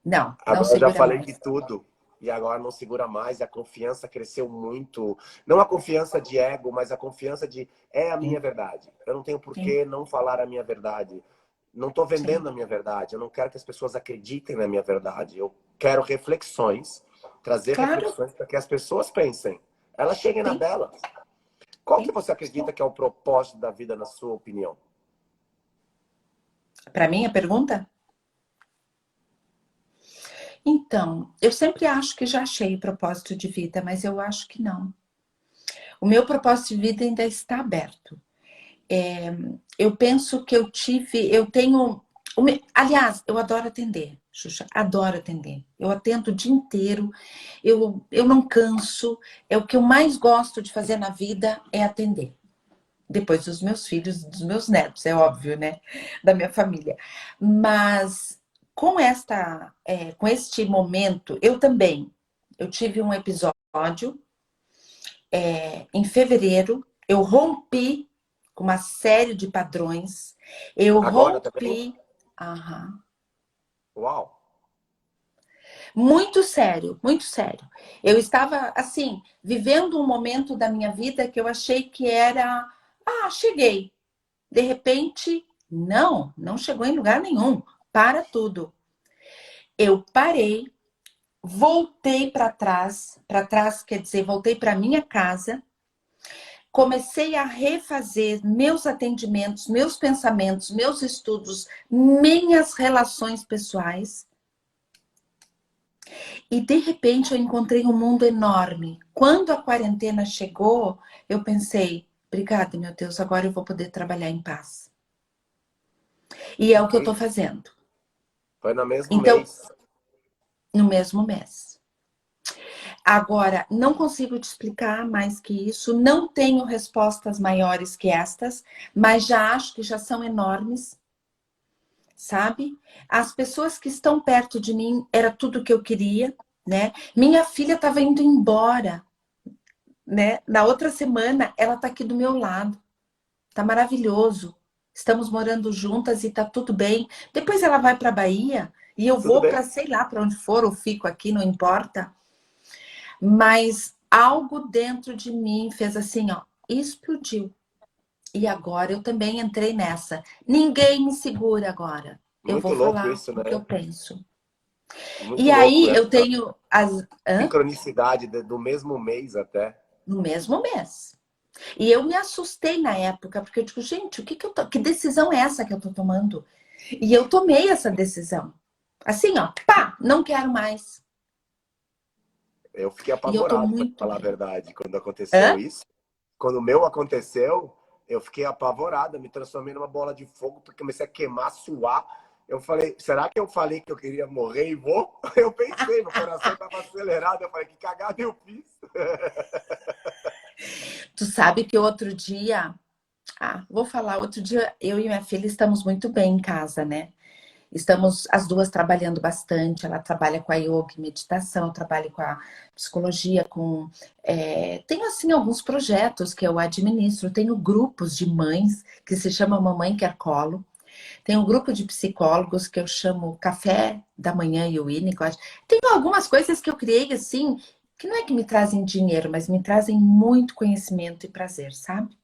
Não, não agora eu já segura falei de mais. tudo. e agora não segura mais, a confiança cresceu muito. Não a confiança de ego, mas a confiança de é a minha Sim, verdade. Eu não tenho por sim, que não falar a minha verdade. Não estou sim. vendendo a minha verdade. Eu não quero que as pessoas acreditem na minha verdade. Eu quero reflexões, trazer Claro, reflexões para que as pessoas pensem. Elas cheguem na sim, delas. Qual que sim. você acredita que é o propósito da vida, na sua opinião? Para mim, a pergunta? Então, eu sempre acho que já achei o propósito de vida, mas eu acho que não. O meu propósito de vida ainda está aberto. Eu penso que eu tenho. Aliás, eu adoro atender, Xuxa, adoro atender. Eu atendo o dia inteiro, eu não canso. É o que eu mais gosto de fazer na vida é atender. Depois dos meus filhos, dos meus netos, é óbvio, né? Da minha família. Mas com este momento, eu também, eu tive um episódio em fevereiro, eu rompi com uma série de padrões, eu Agora também? rompi, aham, Uau! muito sério, muito sério. Eu estava, assim, vivendo um momento da minha vida que eu achei que era, cheguei. De repente, não chegou em lugar nenhum. Para tudo. Eu parei, voltei para trás quer dizer, voltei para minha casa, comecei a refazer meus atendimentos, meus pensamentos, meus estudos, minhas relações pessoais. E de repente eu encontrei um mundo enorme. Quando a quarentena chegou, eu pensei, obrigada, meu Deus, agora eu vou poder trabalhar em paz. E é o que eu estou Incrível. fazendo. Foi no mesmo Então, mês. no mesmo mês. Agora, não consigo te explicar mais que isso, não tenho respostas maiores que estas, mas já acho que já são enormes, sabe? As pessoas que estão perto de mim era tudo que eu queria, né? Minha filha estava indo embora, né? Na outra semana, ela está aqui do meu lado, tá maravilhoso. Estamos morando juntas e tá tudo bem. Depois ela vai para Bahia e eu Tudo vou bem. para sei lá para onde for, ou fico aqui, não importa. Mas algo dentro de mim fez assim, ó, explodiu. E agora eu também entrei nessa. Ninguém me segura agora. Eu Muito vou louco falar isso, o que eu né? penso. Muito E louco aí essa eu tenho as sincronicidade do mesmo mês até. no mesmo mês. E eu me assustei na época, porque eu digo, gente, que decisão é essa que eu tô tomando? E eu tomei essa decisão. Assim, ó, pá, não quero mais. Eu fiquei E eu tô apavorado, para muito falar a bem. verdade, quando aconteceu Hã? isso. Quando o meu aconteceu, eu fiquei apavorado, me transformei numa bola de fogo, porque comecei a queimar, suar. Eu falei, será que eu falei que eu queria morrer e vou? Eu pensei, meu coração estava acelerado. Eu falei, que cagada eu fiz. Tu sabe que outro dia, vou falar, outro dia eu e minha filha estamos muito bem em casa, né? Estamos as duas trabalhando bastante. Ela trabalha com a yoga e meditação, eu trabalho com a psicologia, tenho assim alguns projetos que eu administro. Tenho grupos de mães que se chama Mamãe Quer Colo. Tem um grupo de psicólogos que eu chamo Café da Manhã e o Winnicott. Tenho algumas coisas que eu criei assim, que não é que me trazem dinheiro, mas me trazem muito conhecimento e prazer, sabe?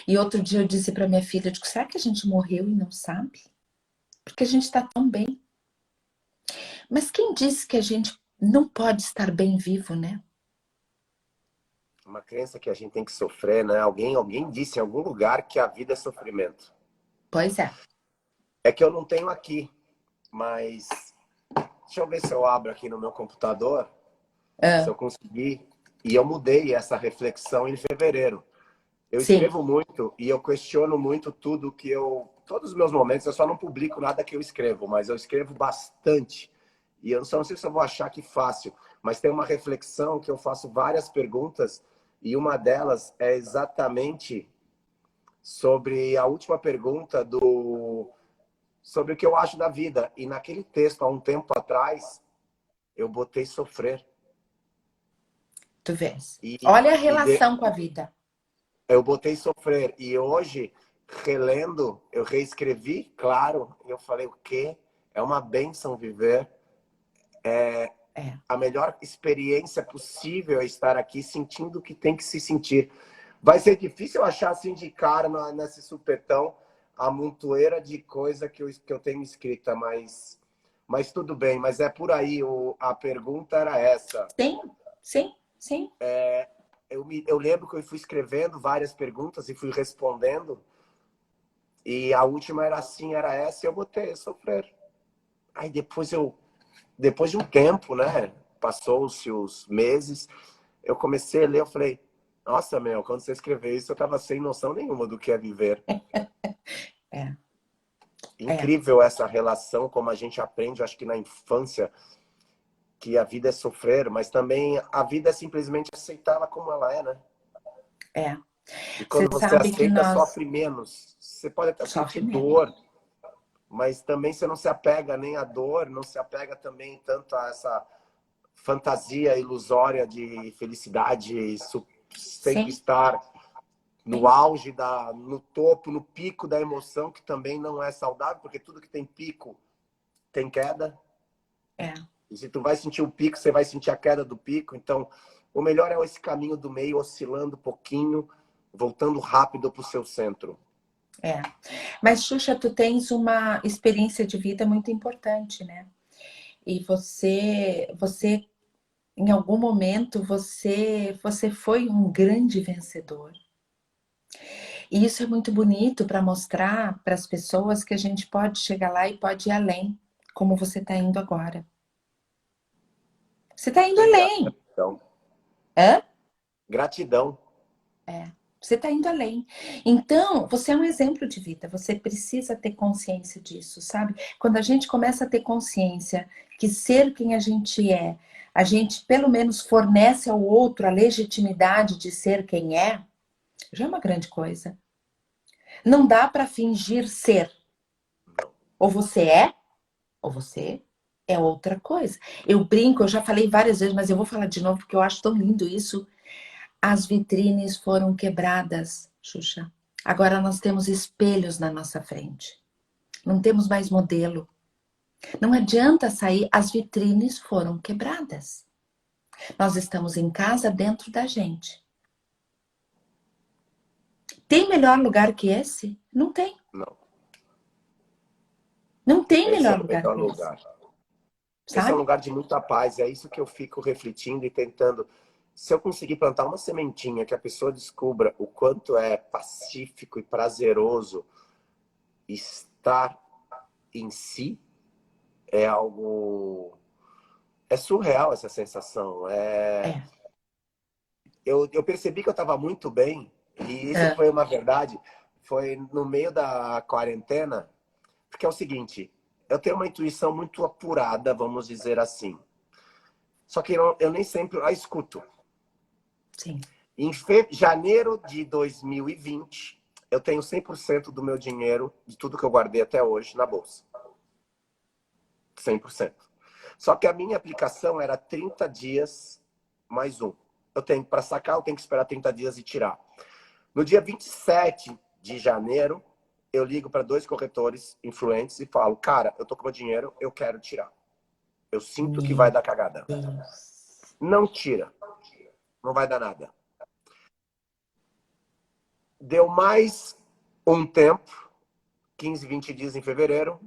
E outro dia eu disse para minha filha, eu digo, será que a gente morreu e não sabe? Porque a gente está tão bem. Mas quem disse que a gente não pode estar bem vivo, né? Uma crença que a gente tem que sofrer, né? Alguém disse em algum lugar que a vida é sofrimento. Pois é. É que eu não tenho aqui, mas deixa eu ver se eu abro aqui no meu computador, se Ah, eu conseguir. E eu mudei essa reflexão em fevereiro. Eu sim, escrevo muito e eu questiono muito tudo que eu. Todos os meus momentos, eu só não publico nada que eu escrevo, mas eu escrevo bastante. E eu só não sei se eu vou achar que fácil, mas tem uma reflexão que eu faço várias perguntas e uma delas é exatamente sobre a última pergunta sobre o que eu acho da vida. E naquele texto, há um tempo atrás, eu botei sofrer. tu vês. E, Olha a e de, relação com a vida. eu botei sofrer. E hoje, relendo, eu reescrevi, claro, e eu falei, o quê? É uma bênção viver. É. A melhor experiência possível é estar aqui sentindo o que tem que se sentir. Vai ser difícil achar assim de cara nesse supetão a montoeira de coisa que eu tenho escrita, mas tudo bem. Mas é por aí, a pergunta era essa. Sim, sim, sim. Eu lembro que eu fui escrevendo várias perguntas e fui respondendo. E a última era assim, era essa, e eu botei sofrer. Aí depois de um tempo, né? Passou-se os meses, eu comecei a ler, eu falei, nossa, meu, quando você escreveu isso, eu tava sem noção nenhuma do que é viver. É, é, Incrível essa relação, como a gente aprende, eu acho que na infância, que a vida é sofrer, mas também a vida é simplesmente aceitá-la como ela é, né? é. E Você quando você sabe que aceita, nós sofre menos. Você pode até sentir sofre menos. dor, mas também você não se apega nem à dor, não se apega também tanto a essa fantasia ilusória de felicidade, sempre Sim, estar no sim. auge, no topo, no pico da emoção, que também não é saudável, porque tudo que tem pico tem queda. É, E se tu vai sentir o pico, você vai sentir a queda do pico. Então, o melhor é esse caminho do meio, oscilando um pouquinho, voltando rápido para o seu centro. é. Mas, Xuxa, tu tens uma experiência de vida muito importante, né? E você, em algum momento, você foi um grande vencedor. E isso é muito bonito para mostrar para as pessoas que a gente pode chegar lá e pode ir além, como você está indo agora. Você está indo Obrigado. além. Então, Hã? gratidão. É. Você está indo além. Então, você é um exemplo de vida. Você precisa ter consciência disso, sabe? Quando a gente começa a ter consciência que ser quem a gente pelo menos fornece ao outro a legitimidade de ser quem é, já é uma grande coisa. Não dá para fingir ser. Ou você é, ou você é outra coisa. Eu brinco, eu já falei várias vezes, mas eu vou falar de novo porque eu acho tão lindo isso. As vitrines foram quebradas, Xuxa. Agora nós temos espelhos na nossa frente. Não temos mais modelo. Não adianta sair, as vitrines foram quebradas. Nós estamos em casa dentro da gente. Tem melhor lugar que esse? Não tem. Não, Não tem esse é melhor o lugar melhor que esse. lugar. Esse é um Sabe? lugar de muita paz. É isso que eu fico refletindo e tentando. Se eu conseguir plantar uma sementinha que a pessoa descubra o quanto é pacífico e prazeroso estar em si, é algo. É surreal essa sensação. É. Eu percebi que eu estava muito bem, e isso É. foi uma verdade. Foi no meio da quarentena, porque é o seguinte: eu tenho uma intuição muito apurada, vamos dizer assim. Só que eu nem sempre a escuto. Sim. Em janeiro de 2020, eu tenho 100% do meu dinheiro, de tudo que eu guardei até hoje, na bolsa. 100%. Só que a minha aplicação era 30 dias mais um. Eu tenho para sacar, eu tenho que esperar 30 dias e tirar. No dia 27 de janeiro, eu ligo para dois corretores influentes e falo, cara, eu tô com meu dinheiro, eu quero tirar. Eu sinto que vai Meu dar cagada. Deus. Não tira. Não vai dar nada. Deu mais um tempo, 15, 20 dias em fevereiro,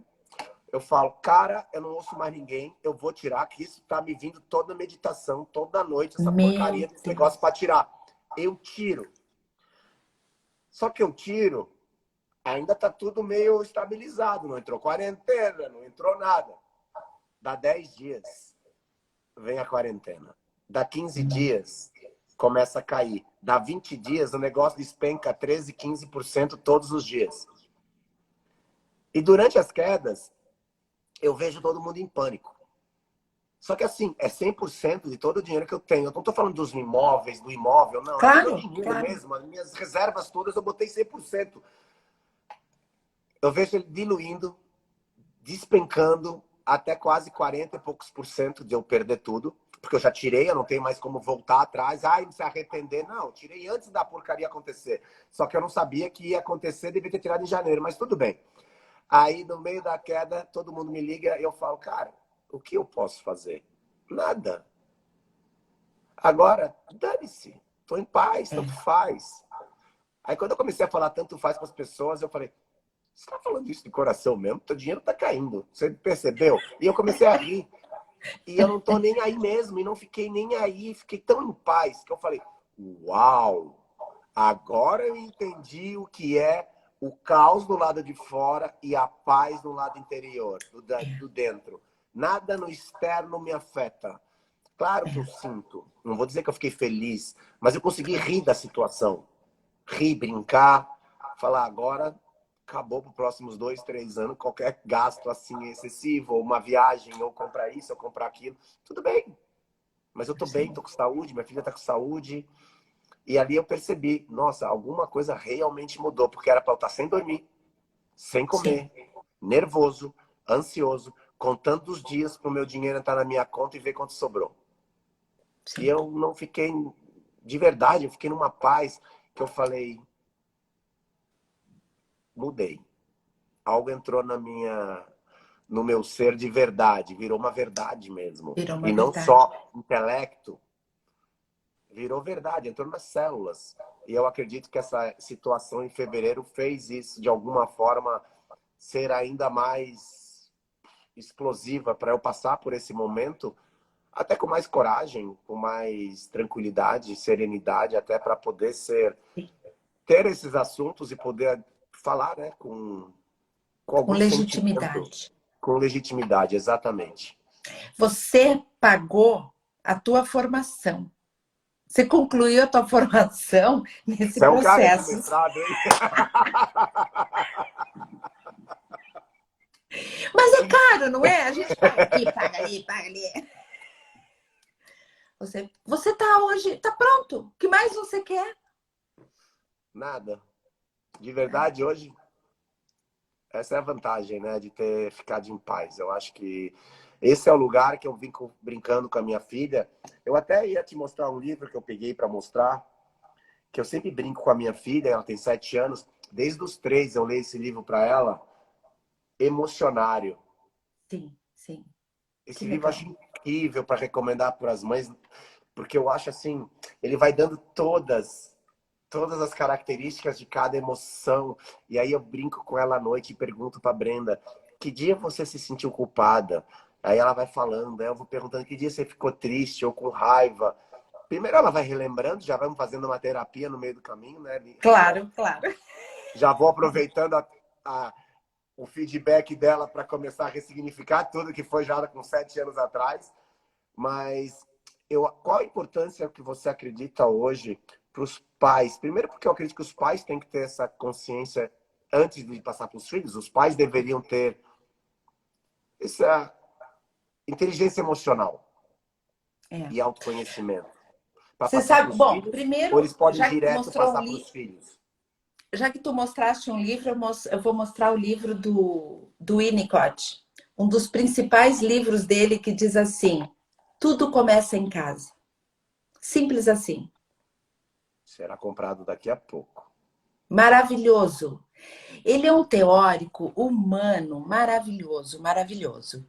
eu falo, cara, eu não ouço mais ninguém, eu vou tirar, que isso tá me vindo toda meditação, toda noite, essa Meu porcaria desse negócio Deus. para tirar. Eu tiro. Só que eu tiro, ainda tá tudo meio estabilizado, não entrou quarentena, não entrou nada. Dá 10 dias, vem a quarentena. Dá 15 dias, começa a cair. Dá 20 dias, o negócio despenca 13, 15% todos os dias. E durante as quedas, eu vejo todo mundo em pânico. Só que assim, é 100% de todo o dinheiro que eu tenho. Eu não estou falando dos imóveis, do imóvel, não. É do meu Claro, dinheiro claro. mesmo. As minhas reservas todas eu botei 100%. Eu vejo ele diluindo, despencando até quase 40 e poucos por cento de eu perder tudo. Porque eu já tirei, eu não tenho mais como voltar atrás. Ai, se arrepender. Não, eu tirei antes da porcaria acontecer. Só que eu não sabia que ia acontecer, devia ter tirado em janeiro, mas tudo bem. Aí, no meio da queda, todo mundo me liga e eu falo, cara, o que eu posso fazer? Nada. Agora, dane-se. Tô em paz, tanto faz. Aí quando eu comecei a falar tanto faz com as pessoas, eu falei, você tá falando isso de coração mesmo? Teu dinheiro tá caindo. Você percebeu? E eu comecei a rir. E eu não tô nem aí mesmo. E não fiquei nem aí. Fiquei tão em paz que eu falei, uau! Agora eu entendi o que é o caos do lado de fora e a paz do lado interior, do dentro. Nada no externo me afeta. Claro que eu sinto. Não vou dizer que eu fiquei feliz, mas eu consegui rir da situação. Rir, brincar, falar agora acabou para os próximos 2, 3 anos qualquer gasto assim excessivo, ou uma viagem, ou comprar isso, ou comprar aquilo. Tudo bem. Mas eu tô bem, tô com saúde, minha filha tá com saúde. E ali eu percebi, nossa, alguma coisa realmente mudou, porque era para eu estar sem dormir, sem comer, nervoso, ansioso, contando os dias para o meu dinheiro entrar na minha conta e ver quanto sobrou. Sim. E eu não fiquei, de verdade, eu fiquei numa paz que eu falei, mudei. Algo entrou no meu ser de verdade, virou uma verdade mesmo. Virou uma e não verdade. só intelecto, virou verdade, entrou nas células. E eu acredito que essa situação em fevereiro fez isso, de alguma forma, ser ainda mais explosiva para eu passar por esse momento, até com mais coragem, com mais tranquilidade, serenidade, até para poder ter esses assuntos e poder falar, né, com algum legitimidade. Com legitimidade, exatamente. Você pagou a tua formação. Você concluiu a tua formação nesse Você é um cara de processo. mestrado, hein? Mas é caro, não é? A gente paga aqui, paga ali, paga ali. Você tá hoje, tá pronto. O que mais você quer? Nada. De verdade, hoje, essa é a vantagem, né? De ter ficado em paz. Eu acho que esse é o lugar que eu vim brincando com a minha filha. Eu até ia te mostrar um livro que eu peguei para mostrar, que eu sempre brinco com a minha filha, ela tem 7 anos. Desde os 3 eu leio esse livro para ela, Emocionário. Sim, sim. Esse livro eu acho incrível para recomendar para as mães, porque eu acho assim, ele vai dando todas as características de cada emoção. E aí eu brinco com ela à noite e pergunto para Brenda, que dia você se sentiu culpada? Aí ela vai falando, aí eu vou perguntando que dia você ficou triste ou com raiva. Primeiro ela vai relembrando, já vamos fazendo uma terapia no meio do caminho, né? Claro, claro. Já vou aproveitando o feedback dela para começar a ressignificar tudo que foi já com 7 anos atrás. Mas qual a importância que você acredita hoje para os pais? Primeiro porque eu acredito que os pais têm que ter essa consciência antes de passar para os filhos. Os pais deveriam ter essa inteligência emocional e autoconhecimento. Para Você passar para sabe, os bom, filhos, ou primeiro, eles podem já que tu direto mostrou passar para os filhos? Já que tu mostraste um livro, eu vou mostrar o livro do Winnicott. Um dos principais livros dele que diz assim, tudo começa em casa. Simples assim. Será comprado daqui a pouco. Maravilhoso. Ele é um teórico humano maravilhoso, maravilhoso.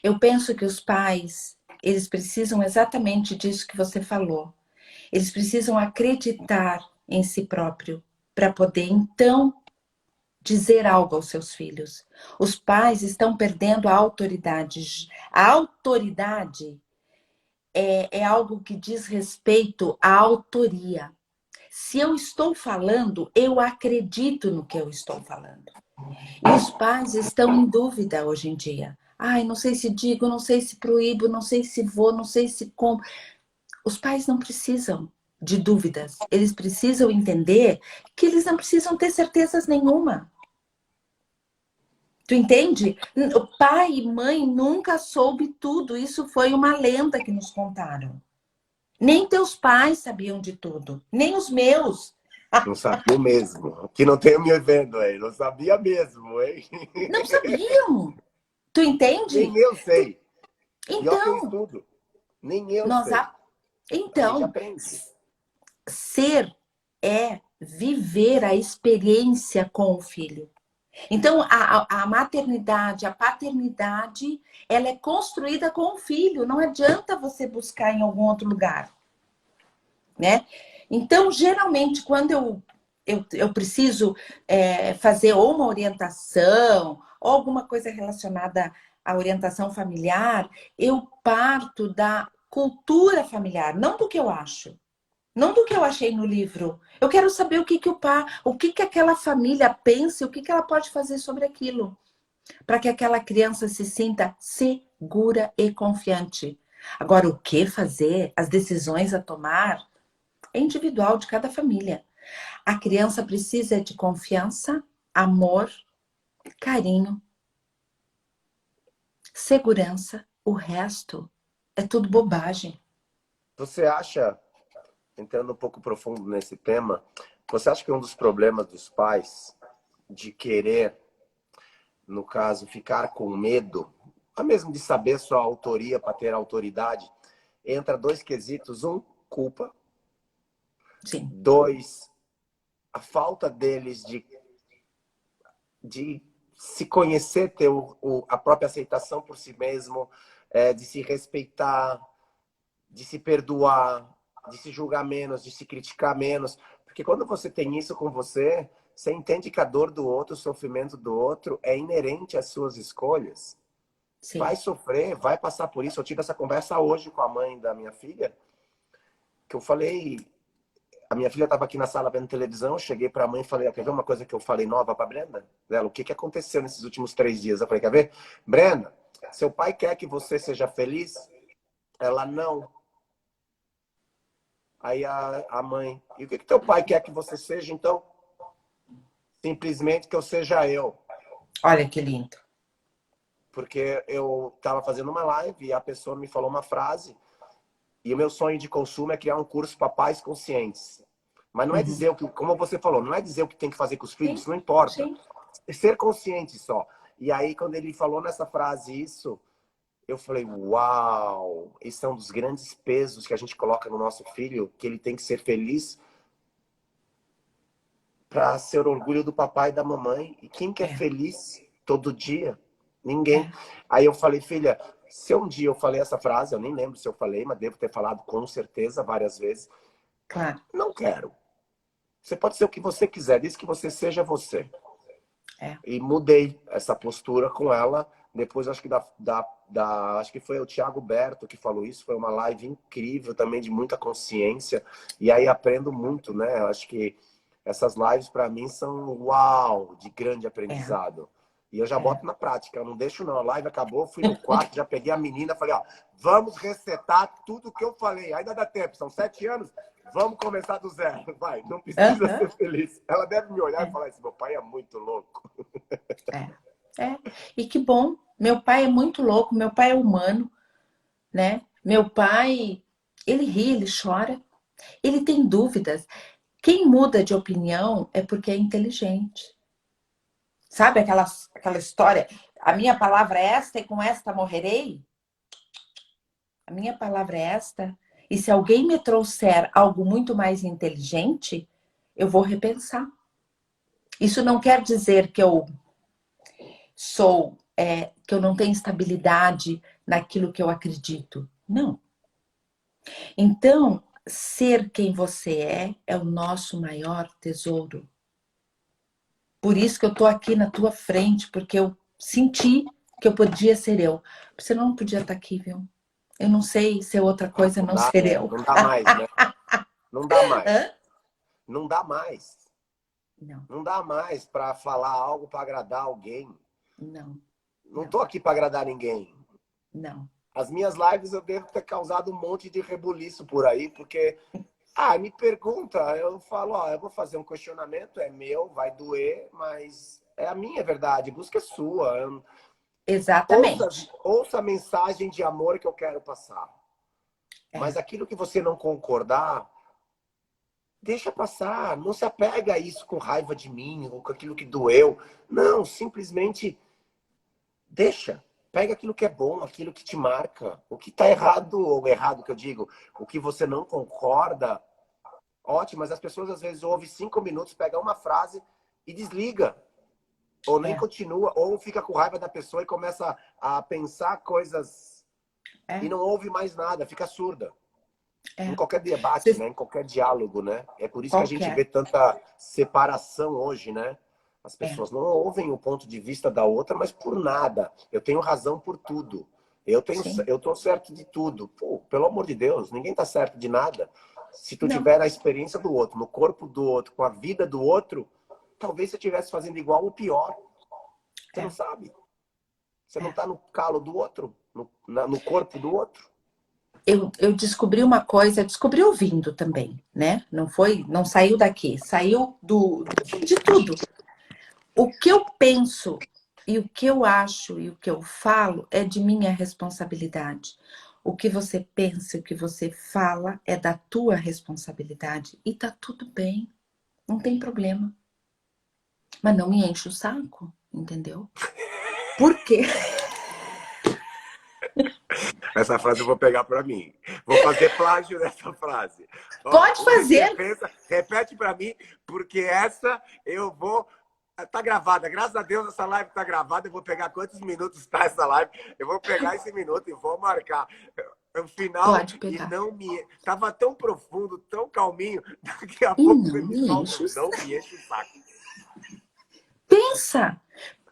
Eu penso que os pais, eles precisam exatamente disso que você falou. Eles precisam acreditar em si próprio para poder, então, dizer algo aos seus filhos. Os pais estão perdendo a autoridade. A autoridade é algo que diz respeito à autoria. Se eu estou falando, eu acredito no que eu estou falando. E os pais estão em dúvida hoje em dia. Ai, não sei se digo, não sei se proíbo, não sei se vou, não sei se como. Os pais não precisam de dúvidas. Eles precisam entender que eles não precisam ter certezas nenhuma. Tu entende? O pai e mãe nunca soube tudo. Isso foi uma lenda que nos contaram. Nem teus pais sabiam de tudo. Nem os meus. Não sabia mesmo. Que não tenho me vendo aí. Não sabia mesmo, hein? Não sabiam. Tu entende? Nem eu sei. E ó que eu Então, estudo. Nem eu sei. A gente então, aprende. ser é viver a experiência com o filho. Então, a maternidade, a paternidade, ela é construída com o filho. Não adianta você buscar em algum outro lugar, né? Então, geralmente, quando eu preciso fazer ou uma orientação, ou alguma coisa relacionada à orientação familiar, eu parto da cultura familiar, não do que eu acho. Não do que eu achei no livro. Eu quero saber o que aquela família pensa e o que ela pode fazer sobre aquilo. Para que aquela criança se sinta segura e confiante. Agora, o que fazer, as decisões a tomar, é individual de cada família. A criança precisa de confiança, amor, carinho, segurança. O resto é tudo bobagem. Você acha, entrando um pouco profundo nesse tema, você acha que um dos problemas dos pais de querer, no caso, ficar com medo, ou mesmo de saber sua autoria para ter autoridade, entra dois quesitos: um, culpa; Sim. dois, a falta deles de se conhecer, ter a própria aceitação por si mesmo, de se respeitar, de se perdoar, de se julgar menos, de se criticar menos. Porque quando você tem isso com você, você entende que a dor do outro, o sofrimento do outro é inerente às suas escolhas. Sim. Vai sofrer, vai passar por isso. Eu tive essa conversa hoje com a mãe da minha filha, que eu falei... A minha filha estava aqui na sala vendo televisão, eu cheguei para a mãe e falei: quer ver uma coisa que eu falei nova para Brenda? Ela: o que aconteceu nesses últimos 3 dias? Eu falei: quer ver? Brenda, seu pai quer que você seja feliz? Ela: não. Aí a mãe: e o que teu pai quer que você seja, então? Simplesmente que eu seja eu. Olha que lindo. Porque eu estava fazendo uma live e a pessoa me falou uma frase, e o meu sonho de consumo é criar um curso para pais conscientes. Mas não é dizer o que, como você falou, não é dizer o que tem que fazer com os filhos, Sim. não importa. Sim. É ser consciente só. E aí, quando ele falou nessa frase isso, eu falei: uau, esse é um dos grandes pesos que a gente coloca no nosso filho, que ele tem que ser feliz para ser orgulho do papai e da mamãe. E quem que é feliz todo dia? Ninguém. Aí eu falei: filha, se um dia eu falei essa frase, eu nem lembro se eu falei, mas devo ter falado com certeza várias vezes. Claro. Não quero. Você pode ser o que você quiser, desde que você seja você. E mudei essa postura com ela. Depois, acho que acho que foi o Thiago Berto que falou isso. Foi uma live incrível também, de muita consciência. E aí aprendo muito, né? Eu acho que essas lives, para mim, são uau, de grande aprendizado. E eu já boto na prática, eu não deixo não. A live acabou, fui no quarto, já peguei a menina, falei: ó, vamos resetar tudo que eu falei. Ainda dá tempo, são 7 anos. Vamos começar do zero, vai. Não precisa ser feliz. Ela deve me olhar e falar: esse meu pai é muito louco. E que bom. Meu pai é muito louco, meu pai é humano, né? Meu pai, ele ri, ele chora, ele tem dúvidas. Quem muda de opinião é porque é inteligente. Sabe aquela história? A minha palavra é esta e com esta morrerei? A minha palavra é esta. E se alguém me trouxer algo muito mais inteligente, eu vou repensar. Isso não quer dizer que eu que eu não tenho estabilidade naquilo que eu acredito. Não. Então, ser quem você é o nosso maior tesouro. Por isso que eu tô aqui na tua frente, porque eu senti que eu podia ser eu. Você não podia estar aqui, viu? Eu não sei ser outra coisa, não ser eu. Não dá mais, né? Não dá mais. Hã? Não dá mais. Não. Não dá mais para falar algo para agradar alguém. Não. Não tô aqui para agradar ninguém. Não. As minhas lives eu devo ter causado um monte de rebuliço por aí, porque me pergunta, eu falo: ó, eu vou fazer um questionamento, é meu, vai doer, mas é a minha verdade, busca a sua. Exatamente. Ouça a mensagem de amor que eu quero passar. Mas aquilo que você não concordar, deixa passar. Não se apega a isso com raiva de mim ou com aquilo que doeu. Não, simplesmente deixa. Pega aquilo que é bom, aquilo que te marca. O que está errado, ou errado que eu digo, o que você não concorda, ótimo. Mas as pessoas às vezes ouvem 5 minutos, pega uma frase e desliga. ou nem continua, ou fica com raiva da pessoa e começa a pensar coisas e não ouve mais nada, fica surda. Em qualquer debate, né? Em qualquer diálogo, né? É por isso que a gente vê tanta separação hoje, né? As pessoas não ouvem o ponto de vista da outra, mas por nada. Eu tenho razão por tudo. Eu tô certo de tudo. Pô, pelo amor de Deus, ninguém tá certo de nada. Se tu tiver a experiência do outro, no corpo do outro, com a vida do outro, talvez você estivesse fazendo igual ou pior. Você não sabe. Você não tá no calo do outro, no corpo do outro. Eu descobri uma coisa, descobri ouvindo também, né? Não saiu daqui, saiu de tudo. O que eu penso e o que eu acho e o que eu falo é de minha responsabilidade. O que você pensa e o que você fala é da tua responsabilidade. E tá tudo bem, não tem problema. Mas não me enche o saco, entendeu? Por quê? Essa frase eu vou pegar para mim. Vou fazer plágio dessa frase. Pode fazer. Repete para mim, porque essa eu vou... Tá gravada. Graças a Deus essa live tá gravada. Eu vou pegar quantos minutos tá essa live. Eu vou pegar esse minuto e vou marcar. O final, pode pegar. E não me... Tava tão profundo, tão calminho. Daqui a pouco você me solta. Não me enche o saco.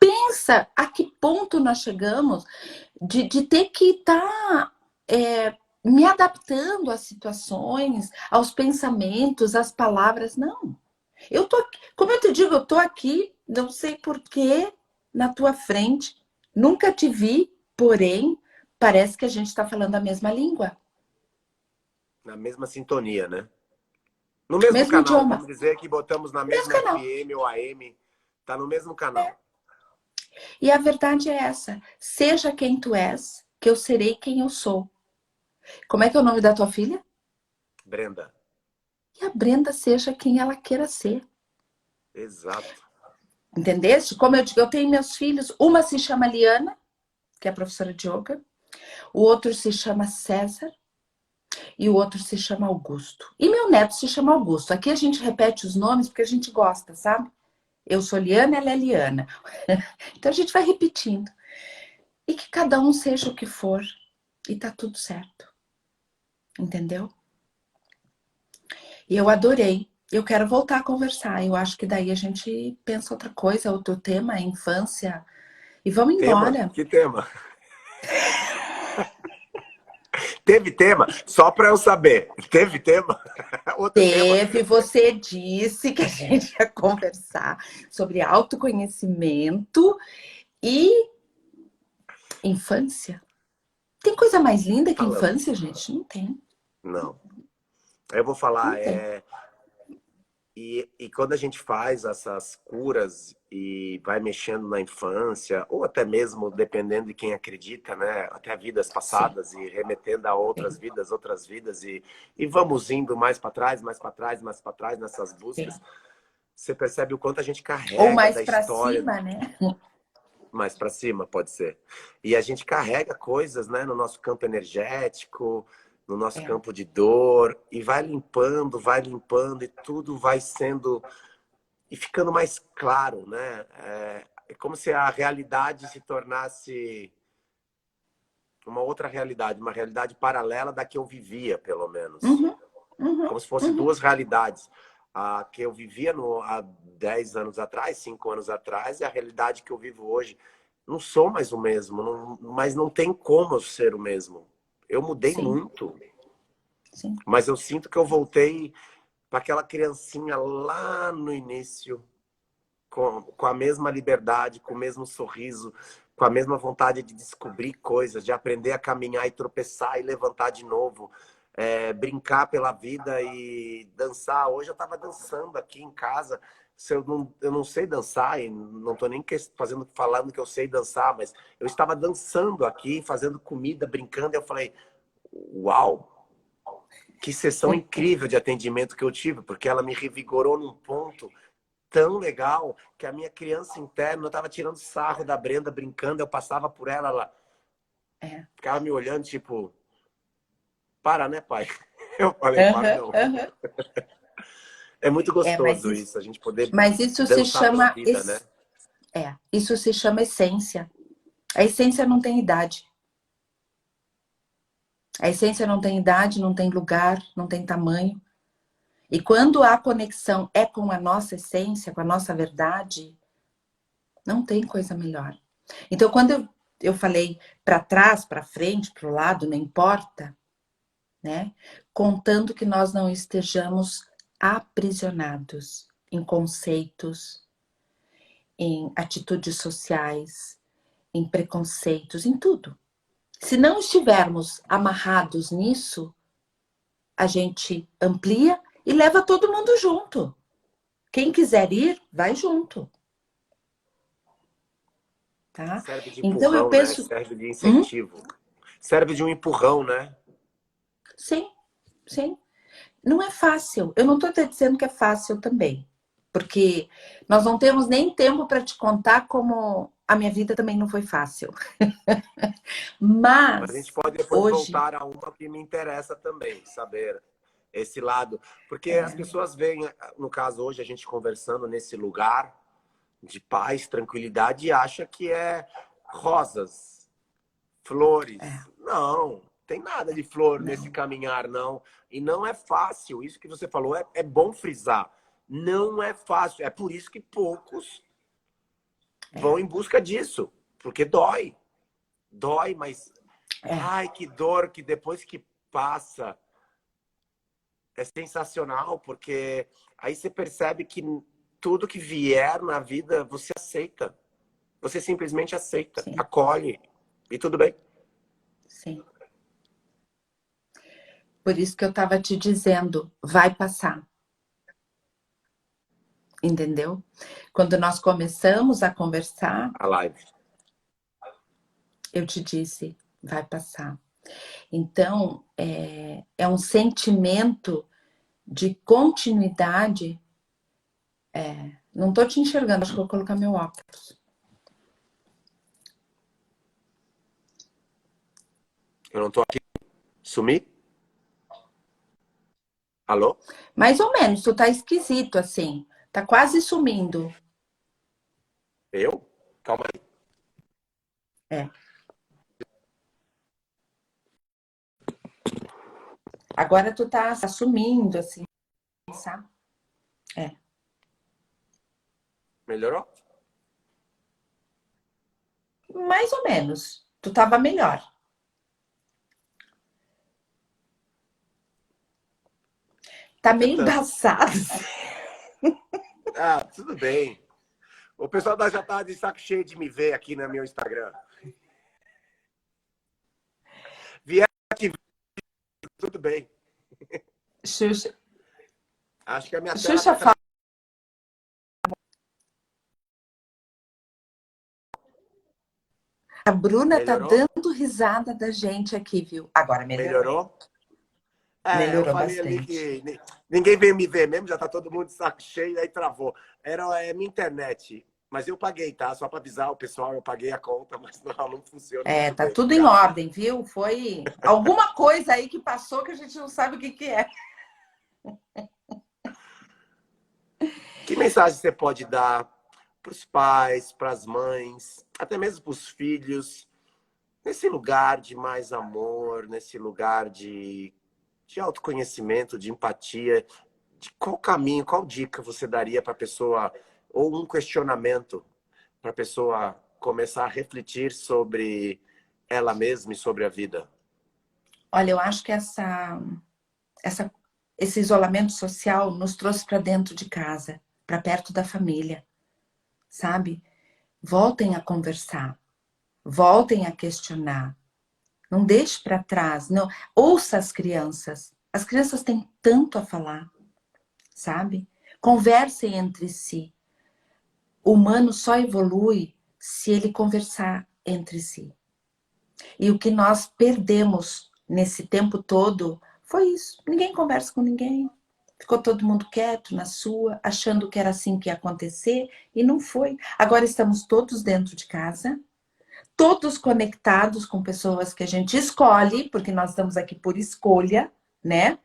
Pensa a que ponto nós chegamos de ter que estar me adaptando às situações, aos pensamentos, às palavras. Não. Eu tô aqui, como eu te digo, eu tô aqui, não sei porquê, na tua frente. Nunca te vi, porém, parece que a gente está falando a mesma língua. Na mesma sintonia, né? No mesmo canal, idioma. Vamos dizer que botamos na mesma FM ou AM. Tá no mesmo canal. E a verdade é essa. Seja quem tu és, que eu serei quem eu sou. Como é que é o nome da tua filha? Brenda. E a Brenda seja quem ela queira ser. Exato. Entendeste? Como eu digo, eu tenho meus filhos. Uma se chama Liana, que é professora de yoga. O outro se chama César. E o outro se chama Augusto. E meu neto se chama Augusto. Aqui a gente repete os nomes porque a gente gosta, sabe? Eu sou Liana, ela é Liana. Então a gente vai repetindo. E que cada um seja o que for. E tá tudo certo. Entendeu? E eu adorei. Eu quero voltar a conversar. Eu acho que daí a gente pensa outra coisa, outro tema, infância. E vamos embora. Que tema? Teve tema? Só para eu saber. Teve tema? Teve. Tema? Você disse que a gente ia conversar sobre autoconhecimento e infância. Tem coisa mais linda que infância, gente? Não tem. Não. Eu vou falar, E quando a gente faz essas curas e vai mexendo na infância, ou até mesmo, dependendo de quem acredita, né? Até vidas passadas. Sim. E remetendo a outras vidas, e vamos indo mais para trás, mais para trás, mais para trás nessas buscas. Sim. Você percebe o quanto a gente carrega ou mais da história. Cima, né? Mais para cima, pode ser. E a gente carrega coisas, né, no nosso campo energético, no nosso campo de dor, e vai limpando, e tudo vai sendo e ficando mais claro, né? É como se a realidade se tornasse uma outra realidade, uma realidade paralela da que eu vivia, pelo menos. Como se fossem duas realidades. A que eu vivia há 10 anos atrás, 5 anos atrás, e a realidade que eu vivo hoje. Não sou mais o mesmo, mas não tem como eu ser o mesmo. Eu mudei muito. Sim. Mas eu sinto que eu voltei para aquela criancinha lá no início, com a mesma liberdade, com o mesmo sorriso, com a mesma vontade de descobrir coisas, de aprender a caminhar e tropeçar e levantar de novo. Brincar pela vida e dançar. Hoje eu estava dançando aqui em casa. Eu não sei dançar e não estou nem falando que eu sei dançar, mas eu estava dançando aqui, fazendo comida, brincando, e eu falei, uau, que sessão incrível de atendimento que eu tive, porque ela me revigorou num ponto tão legal que a minha criança interna, eu estava tirando sarro da Brenda, brincando, eu passava por ela ficava me olhando, tipo, para, né, pai? Eu falei, para não. É muito gostoso isso, a gente poder mas isso se chama vida, né? Isso se chama essência. A essência não tem idade. A essência não tem idade, não tem lugar, não tem tamanho. E quando a conexão é com a nossa essência, com a nossa verdade, não tem coisa melhor. Então, quando eu falei para trás, para frente, para o lado, não importa, né? Contando que nós não estejamos aprisionados em conceitos, em atitudes sociais, em preconceitos, em tudo. Se não estivermos amarrados nisso, a gente amplia e leva todo mundo junto. Quem quiser ir, vai junto. Tá? Serve de Então eu empurrão, né? penso... Serve de incentivo. Serve de um empurrão, né? Sim, sim. Não é fácil. Eu não estou te dizendo que é fácil também. Porque nós não temos nem tempo para te contar como a minha vida também não foi fácil. Mas a gente Mas pode depois hoje... voltar a uma que me interessa também, saber esse lado. Porque as pessoas veem, no caso hoje, a gente conversando nesse lugar de paz, tranquilidade, e acha que é rosas, flores. Não, tem nada de flor nesse caminhar, não. E não é fácil. Isso que você falou é bom frisar. Não é fácil. É por isso que poucos vão em busca disso. Porque dói. Dói, mas... Ai, que dor que depois que passa é sensacional, porque aí você percebe que tudo que vier na vida você aceita. Você simplesmente aceita, Sim. acolhe e tudo bem. Sim. Por isso que eu estava te dizendo, vai passar. Entendeu? Quando nós começamos a conversar, A live. eu te disse, vai passar. Então, é um sentimento de continuidade. Não estou te enxergando, acho que vou colocar meu óculos. Eu não tô aqui. Sumi? Alô? Mais ou menos, tu tá esquisito assim. Tá quase sumindo. Eu? Calma aí. É. Agora tu tá sumindo assim, sabe? Melhorou? Mais ou menos. Tu tava melhor. Tá Tô meio tentando. embaçado. Ah, tudo bem. O pessoal já tá de saco cheio de me ver aqui no meu Instagram. Vier aqui, tudo bem. Xuxa, Acho que a minha tela Xuxa tá... fala. A Bruna tá Melhorou? dando risada da gente aqui, viu? Agora melhorou. Melhorou? É, eu Melhorou falei ali bastante. que ninguém veio me ver mesmo, já tá todo mundo de saco cheio, aí travou. Era minha internet, mas eu paguei, tá? Só para avisar o pessoal, eu paguei a conta, mas não funciona, tudo Tá bem. tudo em Obrigado. ordem, viu? Foi alguma coisa aí que passou que a gente não sabe o que é. Que mensagem você pode dar para os pais, para as mães, até mesmo para os filhos, nesse lugar de mais amor, nesse lugar de autoconhecimento, de empatia, de qual caminho, qual dica você daria para a pessoa, ou um questionamento para a pessoa começar a refletir sobre ela mesma e sobre a vida? Olha, eu acho que esse isolamento social nos trouxe para dentro de casa, para perto da família, sabe? Voltem a conversar, voltem a questionar. Não deixe para trás, não. Ouça as crianças. As crianças têm tanto a falar, sabe? Conversem entre si. O humano só evolui se ele conversar entre si. E o que nós perdemos nesse tempo todo foi isso. Ninguém conversa com ninguém. Ficou todo mundo quieto na sua, achando que era assim que ia acontecer, e não foi. Agora estamos todos dentro de casa, todos conectados com pessoas que a gente escolhe, porque nós estamos aqui por escolha, né?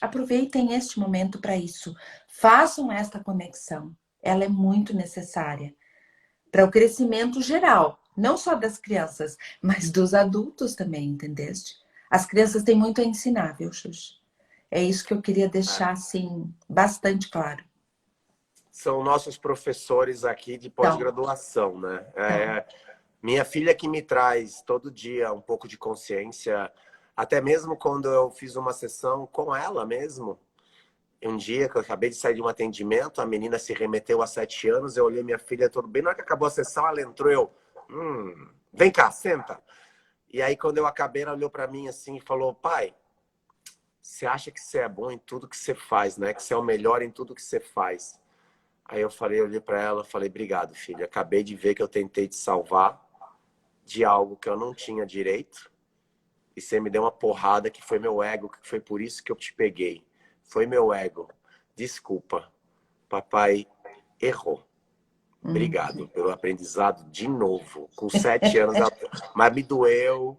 Aproveitem este momento para isso. Façam esta conexão. Ela é muito necessária. para o crescimento geral, não só das crianças, mas dos adultos também, entendeste? As crianças têm muito a ensinar, viu, Xuxa? É isso que eu queria deixar, assim, bastante claro. São nossos professores aqui de pós-graduação, né? Minha filha que me traz todo dia um pouco de consciência, até mesmo quando eu fiz uma sessão com ela mesmo. Um dia que eu acabei de sair de um atendimento, a menina se remeteu a 7 anos, eu olhei minha filha tudo bem, na hora que acabou a sessão, ela entrou, vem cá, senta. E aí quando eu acabei, ela olhou para mim assim e falou, pai, você acha que você é bom em tudo que você faz, né? Que você é o melhor em tudo que você faz. Aí eu olhei para ela, falei, obrigado, filha. Acabei de ver que eu tentei te salvar de algo que eu não tinha direito. E você me deu uma porrada que foi meu ego, que foi por isso que eu te peguei. Foi meu ego. Desculpa. Papai errou. Obrigado pelo aprendizado de novo. Com 7 anos, mas me doeu.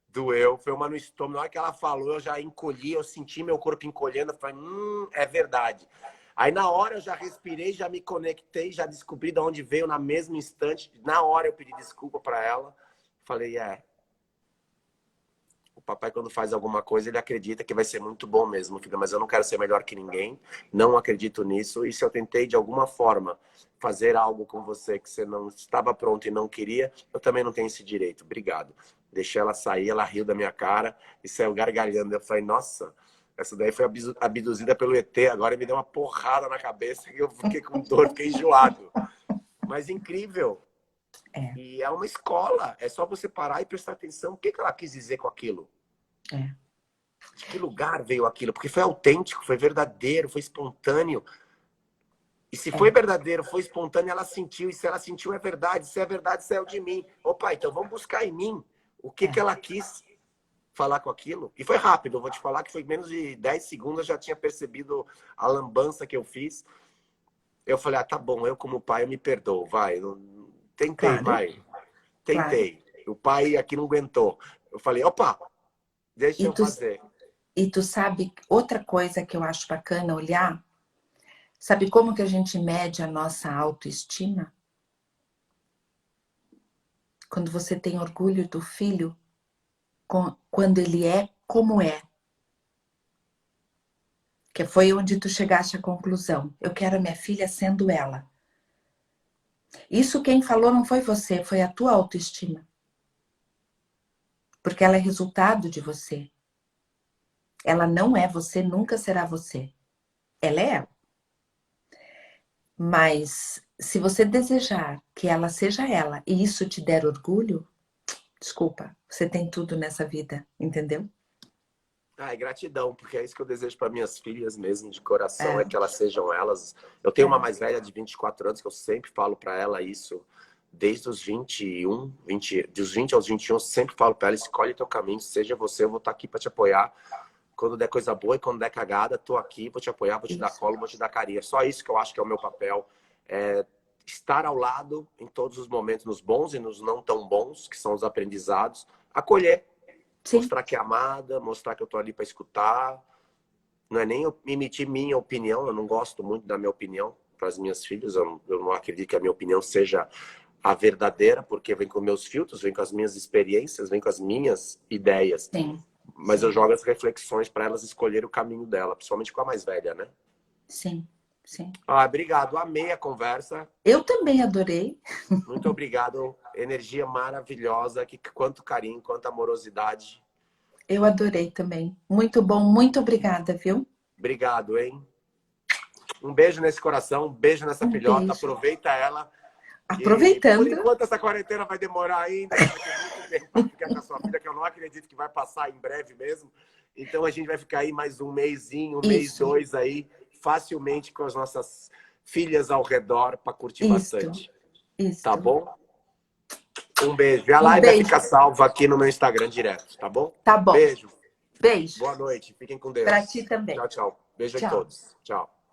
Doeu. Foi uma no estômago. Na hora que ela falou, eu já encolhi, eu senti meu corpo encolhendo. Eu falei, é verdade. Aí na hora eu já respirei, já me conectei, já descobri de onde veio na mesmo instante. Na hora eu pedi desculpa para ela. Falei, o papai quando faz alguma coisa, ele acredita que vai ser muito bom mesmo, filha, mas eu não quero ser melhor que ninguém, não acredito nisso. E se eu tentei de alguma forma fazer algo com você que você não estava pronto e não queria, eu também não tenho esse direito. Obrigado. Deixei ela sair, ela riu da minha cara e saiu gargalhando. Eu falei, nossa... Essa daí foi abduzida pelo ET, agora me deu uma porrada na cabeça e eu fiquei com dor, fiquei enjoado. Mas incrível. E é uma escola, é só você parar e prestar atenção. O que ela quis dizer com aquilo? De que lugar veio aquilo? Porque foi autêntico, foi verdadeiro, foi espontâneo. E se foi verdadeiro, foi espontâneo, ela sentiu. E se ela sentiu, é verdade. Se é verdade, saiu de mim. Opa, então vamos buscar em mim o que ela quis falar com aquilo. E foi rápido, eu vou te falar que foi menos de 10 segundos, eu já tinha percebido a lambança que eu fiz. Eu falei, tá bom, eu como pai, eu me perdoo, vai. Tentei, vai. Tentei. Claro. O pai aqui não aguentou. Eu falei, opa, deixa eu fazer. E tu sabe, outra coisa que eu acho bacana olhar, sabe como que a gente mede a nossa autoestima? Quando você tem orgulho do filho, quando ele é como é. Que foi onde tu chegaste à conclusão. Eu quero a minha filha sendo ela. Isso quem falou não foi você, foi a tua autoestima. Porque ela é resultado de você. Ela não é você, nunca será você. Ela é ela. Mas se você desejar que ela seja ela e isso te der orgulho, desculpa, você tem tudo nessa vida, entendeu? Gratidão, porque é isso que eu desejo para minhas filhas mesmo, de coração, é que elas sejam elas. Eu tenho uma mais velha de 24 anos que eu sempre falo para ela isso, desde os 20 aos 21, eu sempre falo para ela, escolhe teu caminho, seja você, eu vou estar aqui para te apoiar. Quando der coisa boa e quando der cagada, tô aqui, vou te apoiar, vou te dar colo, vou te dar carinho. É só isso que eu acho que é o meu papel, estar ao lado em todos os momentos, nos bons e nos não tão bons, que são os aprendizados, acolher. Sim. Mostrar que é amada, mostrar que eu tô ali para escutar. Não é nem emitir minha opinião, eu não gosto muito da minha opinião para as minhas filhas. Eu não acredito que a minha opinião seja a verdadeira, porque vem com meus filtros, vem com as minhas experiências, vem com as minhas ideias. Sim. Mas eu jogo as reflexões para elas escolherem o caminho dela, principalmente com a mais velha, né? Sim, sim. Obrigado, amei a conversa. Eu também adorei. Muito obrigado, energia maravilhosa, quanto carinho, quanta amorosidade. Eu adorei também. Muito bom, muito obrigada, viu? Obrigado, hein? Um beijo nesse coração, um beijo nessa filhota, beijo. Aproveita ela. Aproveitando. E, por enquanto essa quarentena vai demorar ainda, vai ter muito tempo para ficar com a sua filha, que eu não acredito que vai passar em breve mesmo. Então a gente vai ficar aí mais um mêsinho, mês, 2 aí, facilmente com as nossas filhas ao redor para curtir bastante. Isso. Tá bom? Um beijo. E a live vai ficar salva aqui no meu Instagram direto, tá bom? Tá bom. Beijo. Beijo. Boa noite. Fiquem com Deus. Pra ti também. Tchau, tchau. Beijo a todos. Tchau.